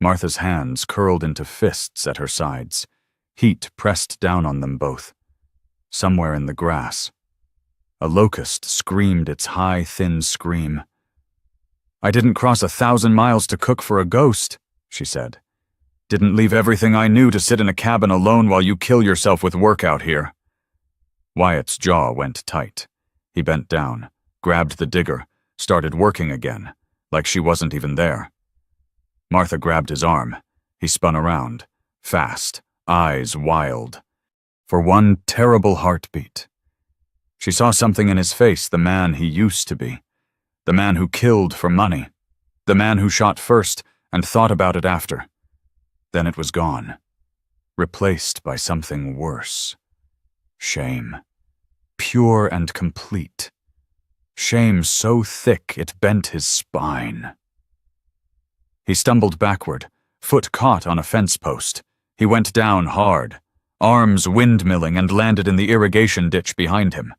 Martha's hands curled into fists at her sides. Heat pressed down on them both. Somewhere in the grass, a locust screamed its high, thin scream. I didn't cross 1,000 miles to cook for a ghost, she said. Didn't leave everything I knew to sit in a cabin alone while you kill yourself with work out here. Wyatt's jaw went tight. He bent down, grabbed the digger, started working again, like she wasn't even there. Martha grabbed his arm. He spun around, fast, eyes wild. For one terrible heartbeat. She saw something in his face, the man he used to be. The man who killed for money. The man who shot first and thought about it after. Then it was gone. Replaced by something worse. Shame. Pure and complete. Shame so thick it bent his spine. He stumbled backward, foot caught on a fence post. He went down hard, arms windmilling, and landed in the irrigation ditch behind him.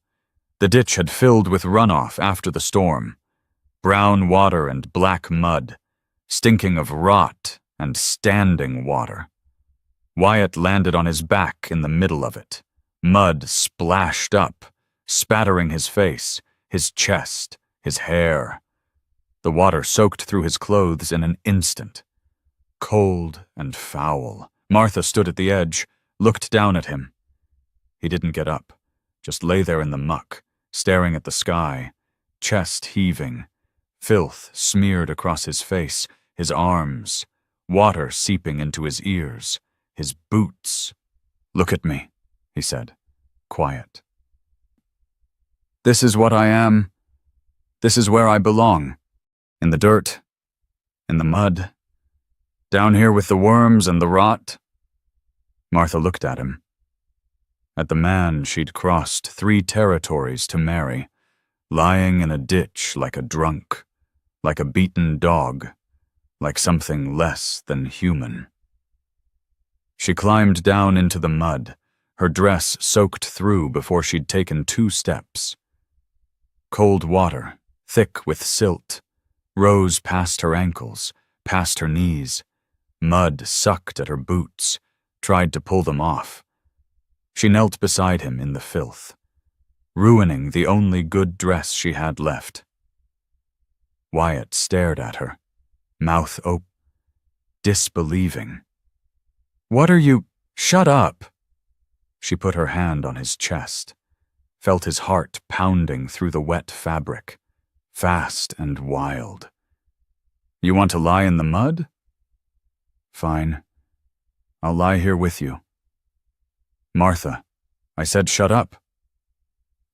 The ditch had filled with runoff after the storm. Brown water and black mud, stinking of rot and standing water. Wyatt landed on his back in the middle of it. Mud splashed up, spattering his face, his chest, his hair. The water soaked through his clothes in an instant. Cold and foul. Martha stood at the edge, looked down at him. He didn't get up, just lay there in the muck, staring at the sky, chest heaving, filth smeared across his face, his arms, water seeping into his ears, His boots. "Look at me," he said, quiet. "This is what I am. This is where I belong. In the dirt, in the mud, down here with the worms and the rot." Martha looked at him. At the man she'd crossed 3 territories to marry, lying in a ditch like a drunk, like a beaten dog, like something less than human. She climbed down into the mud, her dress soaked through before she'd taken 2 steps. Cold water, thick with silt, rose past her ankles, past her knees. Mud sucked at her boots, tried to pull them off. She knelt beside him in the filth, ruining the only good dress she had left. Wyatt stared at her, mouth open, disbelieving. "What are you— Shut up!" She put her hand on his chest, felt his heart pounding through the wet fabric, fast and wild. "You want to lie in the mud? Fine. I'll lie here with you." "Martha, I said shut up."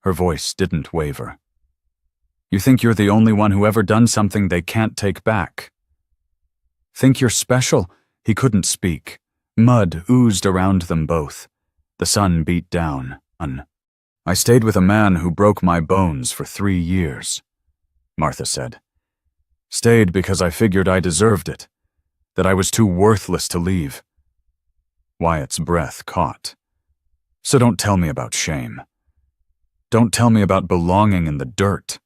Her voice didn't waver. "You think you're the only one who ever done something they can't take back. Think you're special?" He couldn't speak. Mud oozed around them both. The sun beat down. "I stayed with a man who broke my bones for 3 years," Martha said. "Stayed because I figured I deserved it, that I was too worthless to leave." Wyatt's breath caught. "So don't tell me about shame. Don't tell me about belonging in the dirt."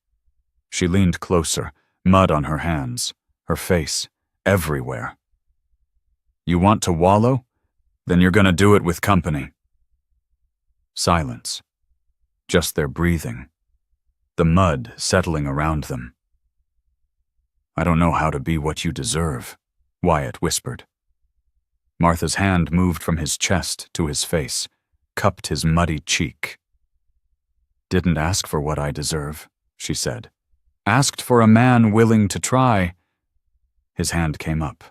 She leaned closer, mud on her hands, her face, everywhere. "You want to wallow? Then you're gonna do it with company." Silence. Just their breathing. The mud settling around them. "I don't know how to be what you deserve," Wyatt whispered. Martha's hand moved from his chest to his face, cupped his muddy cheek. "Didn't ask for what I deserve," she said. "Asked for a man willing to try." His hand came up,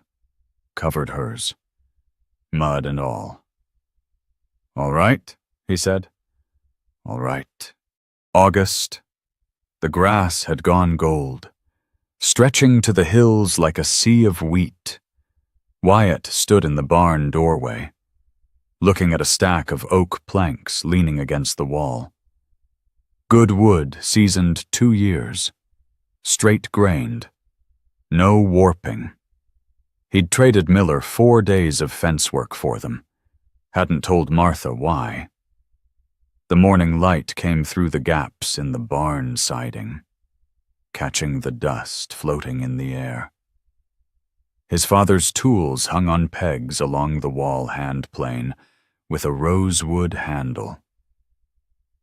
covered hers, mud and all. "All right," he said. "All right." August. The grass had gone gold, stretching to the hills like a sea of wheat. Wyatt stood in the barn doorway, looking at a stack of oak planks leaning against the wall. Good wood seasoned 2 years, straight-grained, no warping. He'd traded Miller 4 days of fence work for them, hadn't told Martha why. The morning light came through the gaps in the barn siding, catching the dust floating in the air. His father's tools hung on pegs along the wall handplane with a rosewood handle.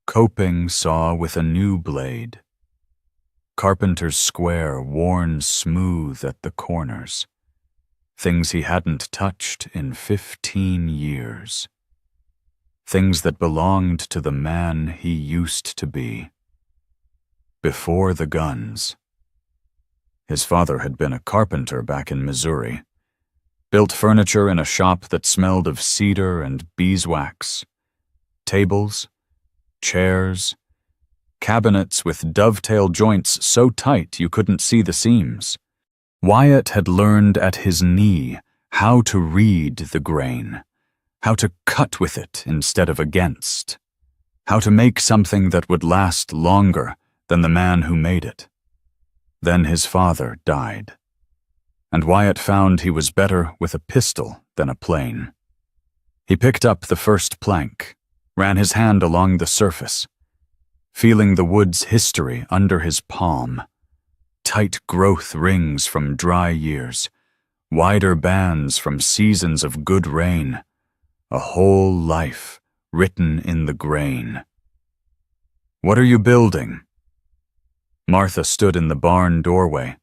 Coping saw with a new blade. Carpenter's square worn smooth at the corners. Things he hadn't touched in 15 years. Things that belonged to the man he used to be. Before the guns. His father had been a carpenter back in Missouri. Built furniture in a shop that smelled of cedar and beeswax. Tables, chairs, cabinets with dovetail joints so tight you couldn't see the seams. Wyatt had learned at his knee how to read the grain, how to cut with it instead of against, how to make something that would last longer than the man who made it. Then his father died, and Wyatt found he was better with a pistol than a plane. He picked up the first plank, ran his hand along the surface, feeling the wood's history under his palm. Tight growth rings from dry years, wider bands from seasons of good rain, a whole life written in the grain. "What are you building?" Martha stood in the barn doorway,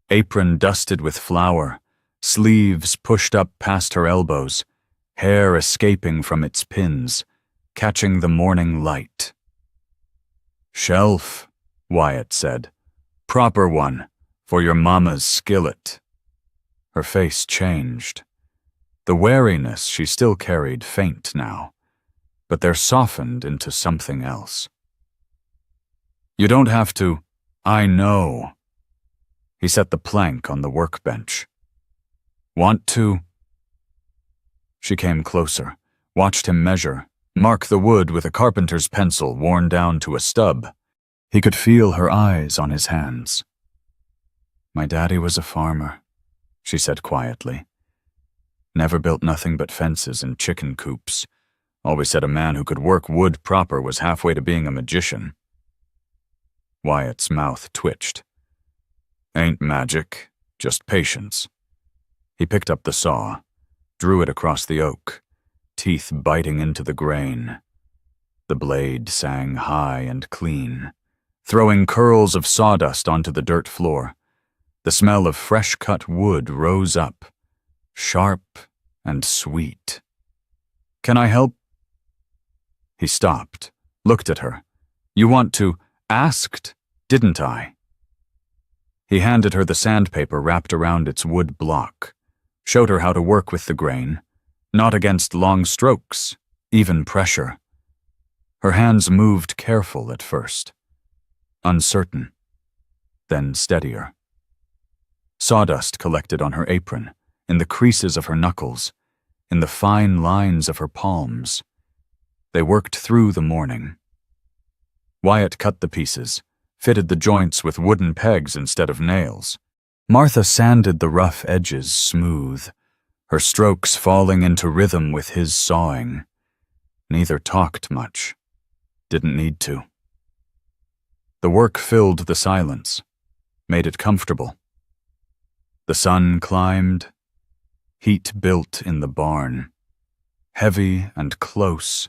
apron dusted with flour, sleeves pushed up past her elbows, hair escaping from its pins, catching the morning light. "Shelf," Wyatt said. "Proper one, for your mama's skillet." Her face changed. The wariness she still carried faint now, but they're softened into something else. You don't have to. I know. He set the plank on the workbench. Want to? She came closer, watched him measure, mark the wood with a carpenter's pencil worn down to a stub. He could feel her eyes on his hands. My daddy was a farmer, she said quietly. Never built nothing but fences and chicken coops. Always said a man who could work wood proper was halfway to being a magician. Wyatt's mouth twitched. Ain't magic, just patience. He picked up the saw, drew it across the oak, teeth biting into the grain. The blade sang high and clean, throwing curls of sawdust onto the dirt floor. The smell of fresh-cut wood rose up, sharp and sweet. Can I help? He stopped, looked at her. You want to? Asked, didn't I? He handed her the sandpaper wrapped around its wood block, showed her how to work with the grain, not against long strokes, even pressure. Her hands moved careful at first, uncertain, then steadier. Sawdust collected on her apron, in the creases of her knuckles, in the fine lines of her palms. They worked through the morning. Wyatt cut the pieces, fitted the joints with wooden pegs instead of nails. Martha sanded the rough edges smooth, her strokes falling into rhythm with his sawing. Neither talked much. Didn't need to. The work filled the silence, made it comfortable. The sun climbed. Heat built in the barn, heavy and close.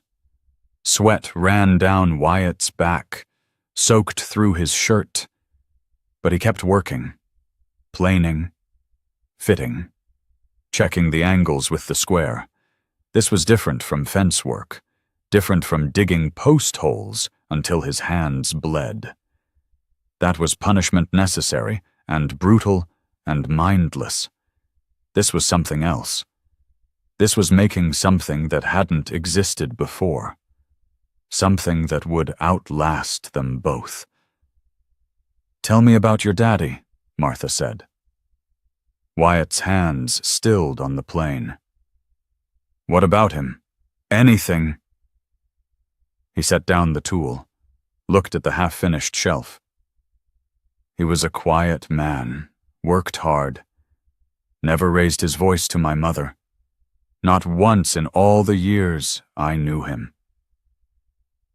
Sweat ran down Wyatt's back, soaked through his shirt, but he kept working, planing, fitting, checking the angles with the square. This was different from fence work, different from digging post holes until his hands bled. That was punishment necessary and brutal and mindless. This was something else. This was making something that hadn't existed before. Something that would outlast them both. Tell me about your daddy, Martha said. Wyatt's hands stilled on the plane. What about him? Anything. He set down the tool, looked at the half-finished shelf. He was a quiet man, worked hard, never raised his voice to my mother. Not once in all the years I knew him.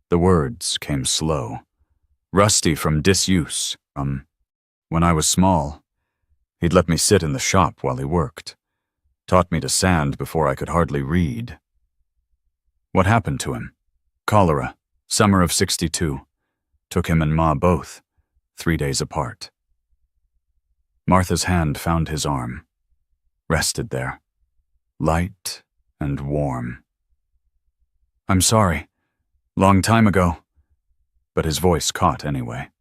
The words came slow, rusty from disuse. When I was small, he'd let me sit in the shop while he worked, taught me to sand before I could hardly read. What happened to him? Cholera, summer of '62. Took him and Ma both, 3 days apart. Martha's hand found his arm, rested there, light and warm. I'm sorry. Long time ago. But his voice caught anyway.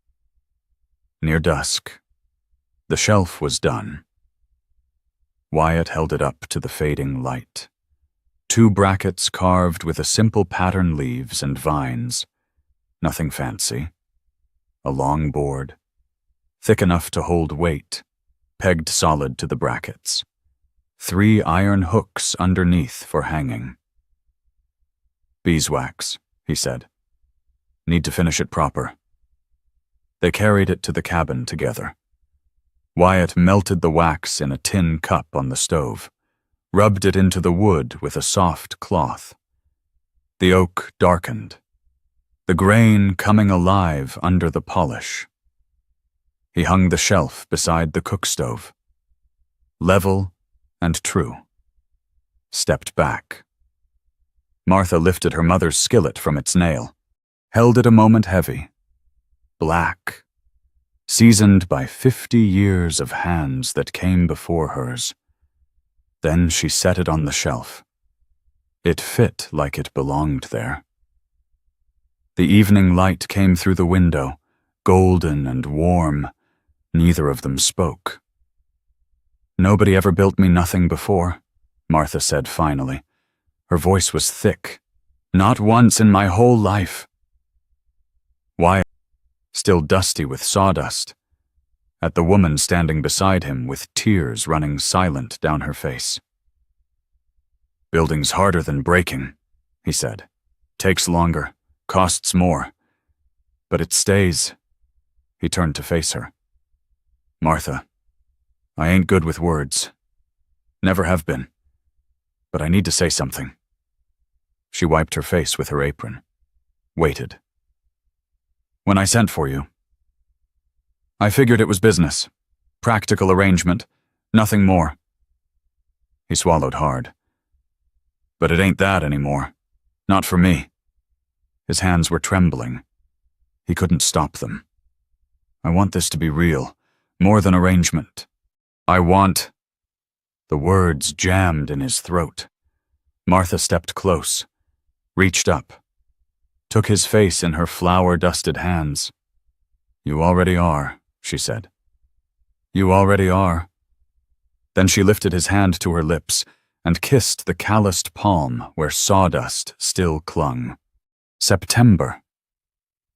Near dusk, the shelf was done. Wyatt held it up to the fading light. 2 brackets carved with a simple pattern, leaves and vines. Nothing fancy. A long board, thick enough to hold weight, pegged solid to the brackets. 3 iron hooks underneath for hanging. Beeswax, he said. Need to finish it proper. They carried it to the cabin together. Wyatt melted the wax in a tin cup on the stove, rubbed it into the wood with a soft cloth. The oak darkened, the grain coming alive under the polish. He hung the shelf beside the cook stove, level and true. Stepped back. Martha lifted her mother's skillet from its nail, held it a moment heavy, black, seasoned by 50 years of hands that came before hers. Then she set it on the shelf. It fit like it belonged there. The evening light came through the window, golden and warm. Neither of them spoke. Nobody ever built me nothing before, Martha said finally. Her voice was thick. Not once in my whole life. Wyatt, still dusty with sawdust, at the woman standing beside him with tears running silent down her face. Building's harder than breaking, he said. Takes longer, costs more. But it stays. He turned to face her. Martha, I ain't good with words. Never have been. But I need to say something. She wiped her face with her apron. Waited. When I sent for you, I figured it was business. Practical arrangement. Nothing more. He swallowed hard. But it ain't that anymore. Not for me. His hands were trembling. He couldn't stop them. I want this to be real. More than arrangement. I want... The words jammed in his throat. Martha stepped close, reached up, took his face in her flour-dusted hands. You already are, she said. You already are. Then she lifted his hand to her lips and kissed the calloused palm where sawdust still clung. September.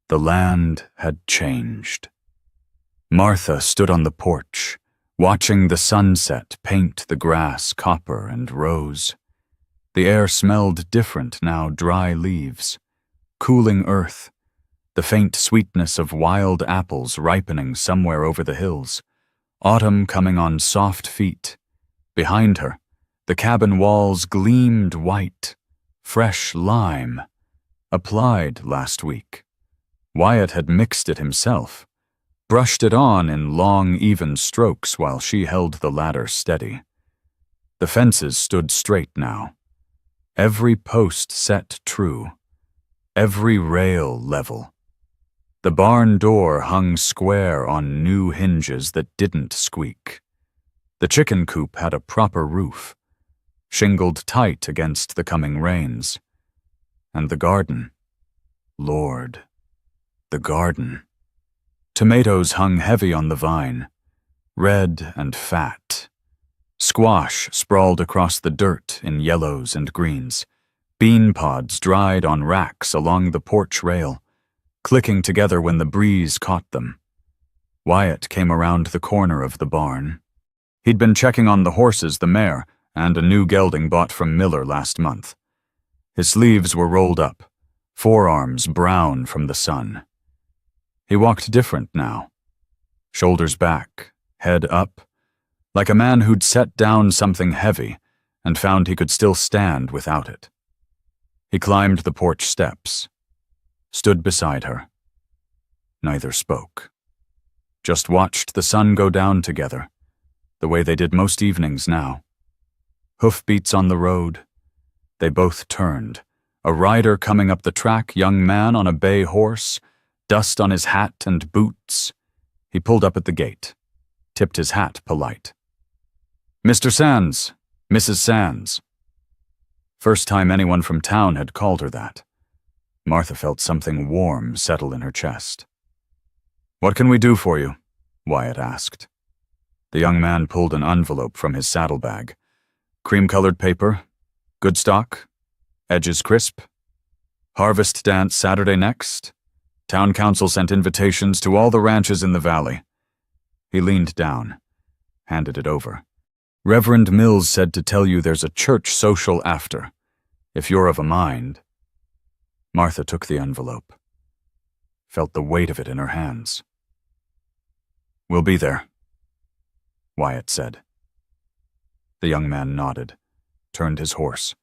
The land had changed. Martha stood on the porch, watching the sunset paint the grass copper and rose. The air smelled different now, dry leaves, cooling earth, the faint sweetness of wild apples ripening somewhere over the hills, autumn coming on soft feet. Behind her, the cabin walls gleamed white, fresh lime, applied last week. Wyatt had mixed it himself, brushed it on in long, even strokes while she held the ladder steady. The fences stood straight now, every post set true, every rail level. The barn door hung square on new hinges that didn't squeak. The chicken coop had a proper roof, shingled tight against the coming rains. And the garden, Lord, the garden. Tomatoes hung heavy on the vine, red and fat. Squash sprawled across the dirt in yellows and greens. Bean pods dried on racks along the porch rail, clicking together when the breeze caught them. Wyatt came around the corner of the barn. He'd been checking on the horses, the mare, and a new gelding bought from Miller last month. His sleeves were rolled up, forearms brown from the sun. He walked different now, shoulders back, head up, like a man who'd set down something heavy and found he could still stand without it. He climbed the porch steps, stood beside her. Neither spoke. Just watched the sun go down together, the way they did most evenings now. Hoofbeats on the road. They both turned. A rider coming up the track, young man on a bay horse, dust on his hat and boots. He pulled up at the gate, tipped his hat polite. Mr. Sands, Mrs. Sands. First time anyone from town had called her that. Martha felt something warm settle in her chest. What can we do for you? Wyatt asked. The young man pulled an envelope from his saddlebag. Cream-colored paper, good stock, edges crisp. Harvest dance Saturday next. Town council sent invitations to all the ranches in the valley. He leaned down, handed it over. Reverend Mills said to tell you there's a church social after, if you're of a mind. Martha took the envelope, felt the weight of it in her hands. We'll be there, Wyatt said. The young man nodded, turned his horse,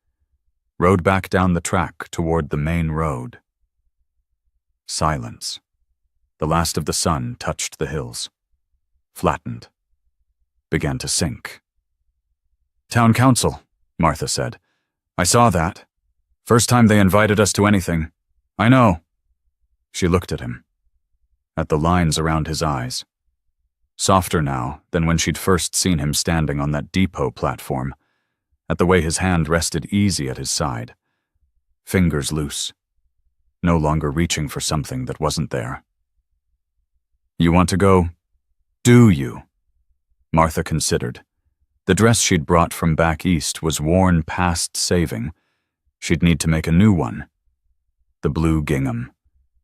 rode back down the track toward the main road. Silence. The last of the sun touched the hills, flattened, began to sink. Town council, Martha said. I saw that. First time they invited us to anything. I know. She looked at him, at the lines around his eyes. Softer now than when she'd first seen him standing on that depot platform, at the way his hand rested easy at his side. Fingers loose, no longer reaching for something that wasn't there. You want to go? Do you? Martha considered, The dress she'd brought from back east was worn past saving. She'd need to make a new one. The blue gingham,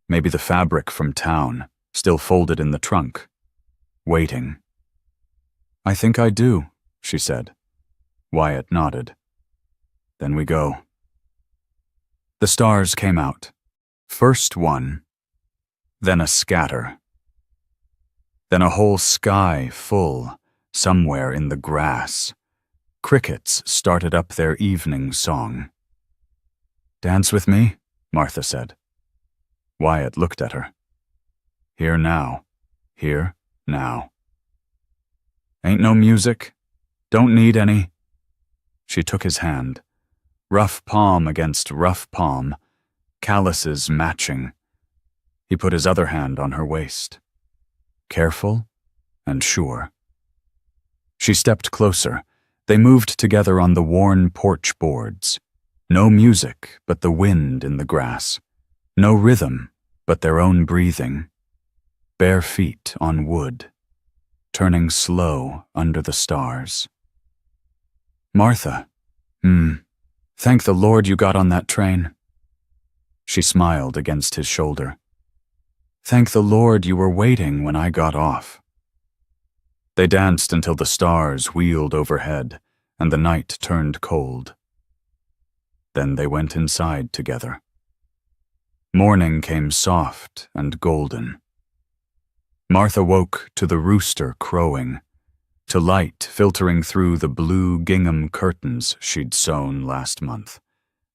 maybe the fabric from town, still folded in the trunk, waiting. "I think I do," she said. Wyatt nodded. "Then we go." The stars came out. First one, then a scatter. Then a whole sky full, somewhere in the grass. Crickets started up their evening song. "Dance with me?" Martha said. Wyatt looked at her. "Here now. Here now." "Ain't no music? Don't need any?" She took his hand. Rough palm against rough palm, calluses matching. He put his other hand on her waist. Careful and sure. She stepped closer. They moved together on the worn porch boards. No music but the wind in the grass. No rhythm but their own breathing. Bare feet on wood, turning slow under the stars. "Martha, thank the Lord you got on that train." She smiled against his shoulder. "Thank the Lord you were waiting when I got off." They danced until the stars wheeled overhead and the night turned cold. Then they went inside together. Morning came soft and golden. Martha woke to the rooster crowing, to light filtering through the blue gingham curtains she'd sewn last month.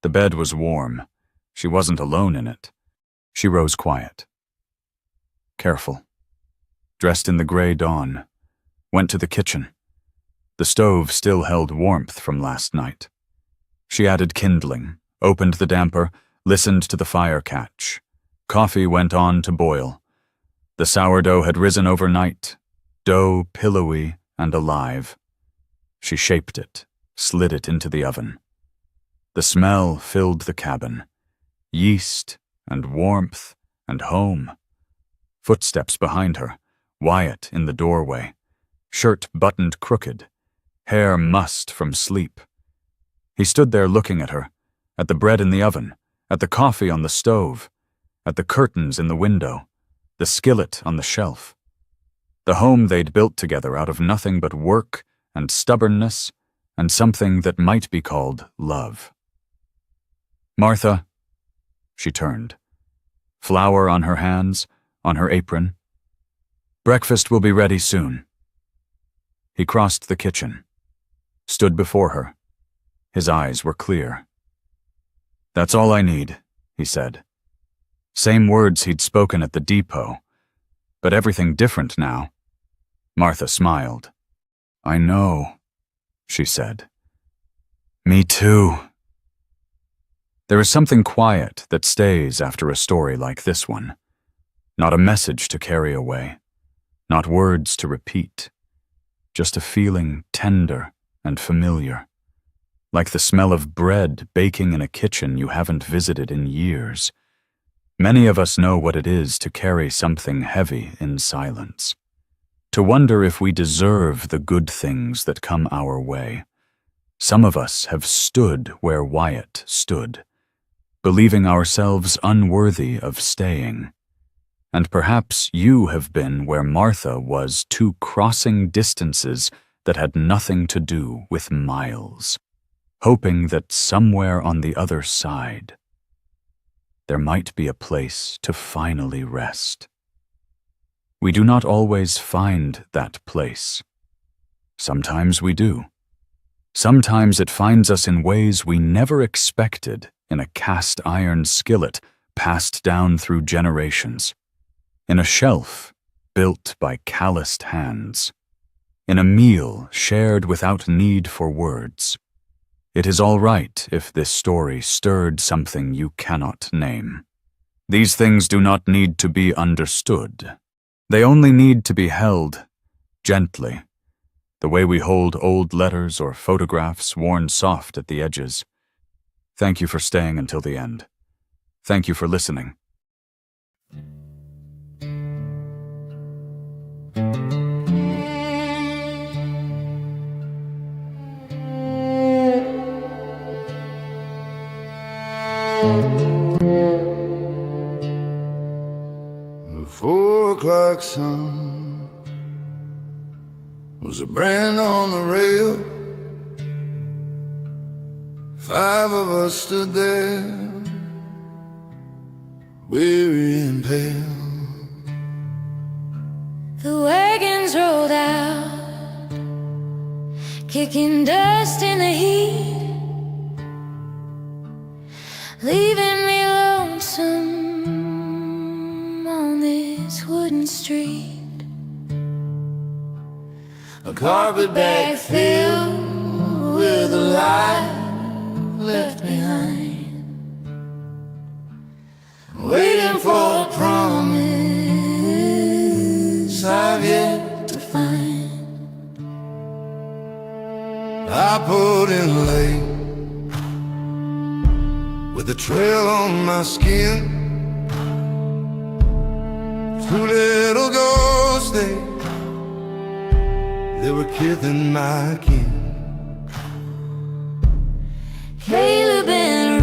The bed was warm. She wasn't alone in it. She rose quiet. Careful. Dressed in the gray dawn. Went to the kitchen. The stove still held warmth from last night. She added kindling, opened the damper, listened to the fire catch. Coffee went on to boil. The sourdough had risen overnight, dough pillowy and alive. She shaped it, slid it into the oven. The smell filled the cabin. Yeast and warmth and home. Footsteps behind her, Wyatt in the doorway, shirt buttoned crooked, hair mussed from sleep. He stood there looking at her, at the bread in the oven, at the coffee on the stove, at the curtains in the window, the skillet on the shelf. The home they'd built together out of nothing but work and stubbornness and something that might be called love. "Martha," she turned. Flour on her hands, on her apron. "Breakfast will be ready soon." He crossed the kitchen, stood before her. His eyes were clear. "That's all I need," he said. Same words he'd spoken at the depot, but everything different now. Martha smiled. "I know," she said. "Me too." There is something quiet that stays after a story like this one. Not a message to carry away, not words to repeat, just a feeling tender and familiar, like the smell of bread baking in a kitchen you haven't visited in years. Many of us know what it is to carry something heavy in silence, to wonder if we deserve the good things that come our way. Some of us have stood where Wyatt stood, believing ourselves unworthy of staying. And perhaps you have been where Martha was, too, crossing distances that had nothing to do with miles, hoping that somewhere on the other side, there might be a place to finally rest. We do not always find that place. Sometimes we do. Sometimes it finds us in ways we never expected, in a cast iron skillet passed down through generations, in a shelf built by calloused hands, in a meal shared without need for words. It is all right if this story stirred something you cannot name. These things do not need to be understood. They only need to be held gently, the way we hold old letters or photographs worn soft at the edges. Thank you for staying until the end. Thank you for listening. 4 o'clock sun was a brand on the rail. 5 of us stood there, weary and pale. The wagons rolled out, kicking dust in the heat, leaving me lonesome on this wooden street. A carpetbag filled with a life left behind, waiting for a promise I've yet to find. I pulled in late with a trail on my skin. 2 little ghosts, they were killing my kin. Caleb and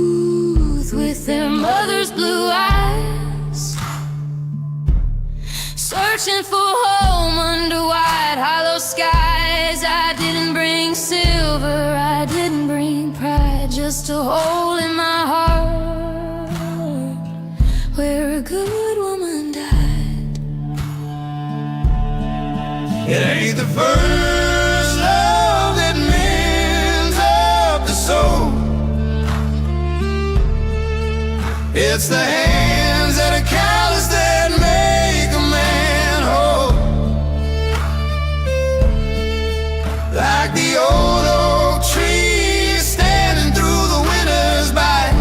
Ruth with their mother's blue eyes, searching for home under wide hollow skies. I didn't bring silver, I didn't bring pride, just a hole in my heart where a good woman died. It ain't the first love that mends up the soul, it's the hands that are callous that make a man whole. Like the old oak tree standing through the winter's bite,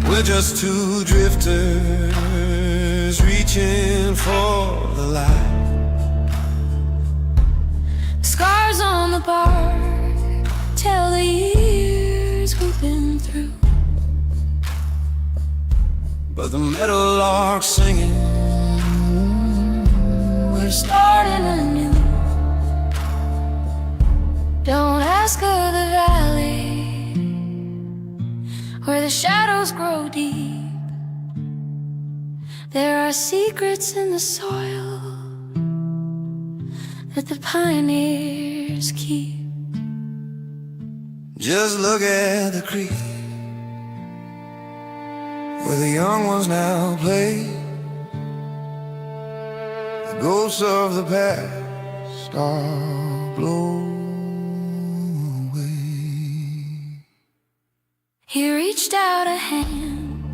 we're just 2 drifters reaching for the light. Scars on the bark tell the years we've been through, but the meadowlark's singing, we're starting anew. Don't ask of the valley where the shadows grow deep. There are secrets in the soil that the pioneers keep. just look at the creek where the young ones now play. The ghosts of the past are blown away. He reached out a hand,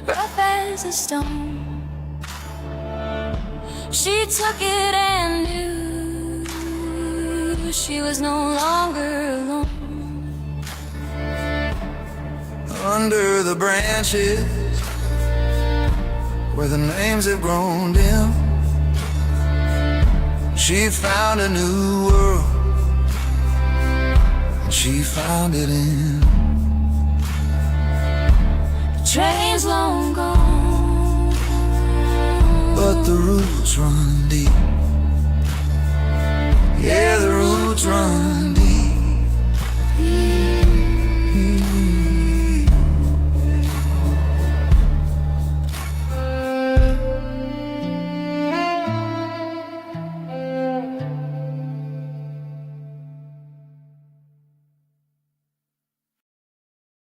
rough as a stone. She took it and knew she was no longer alone. Under the branches where the names have grown dim, she found a new world, and she found it in. The train's long gone, but the roots run deep. Yeah, the roots run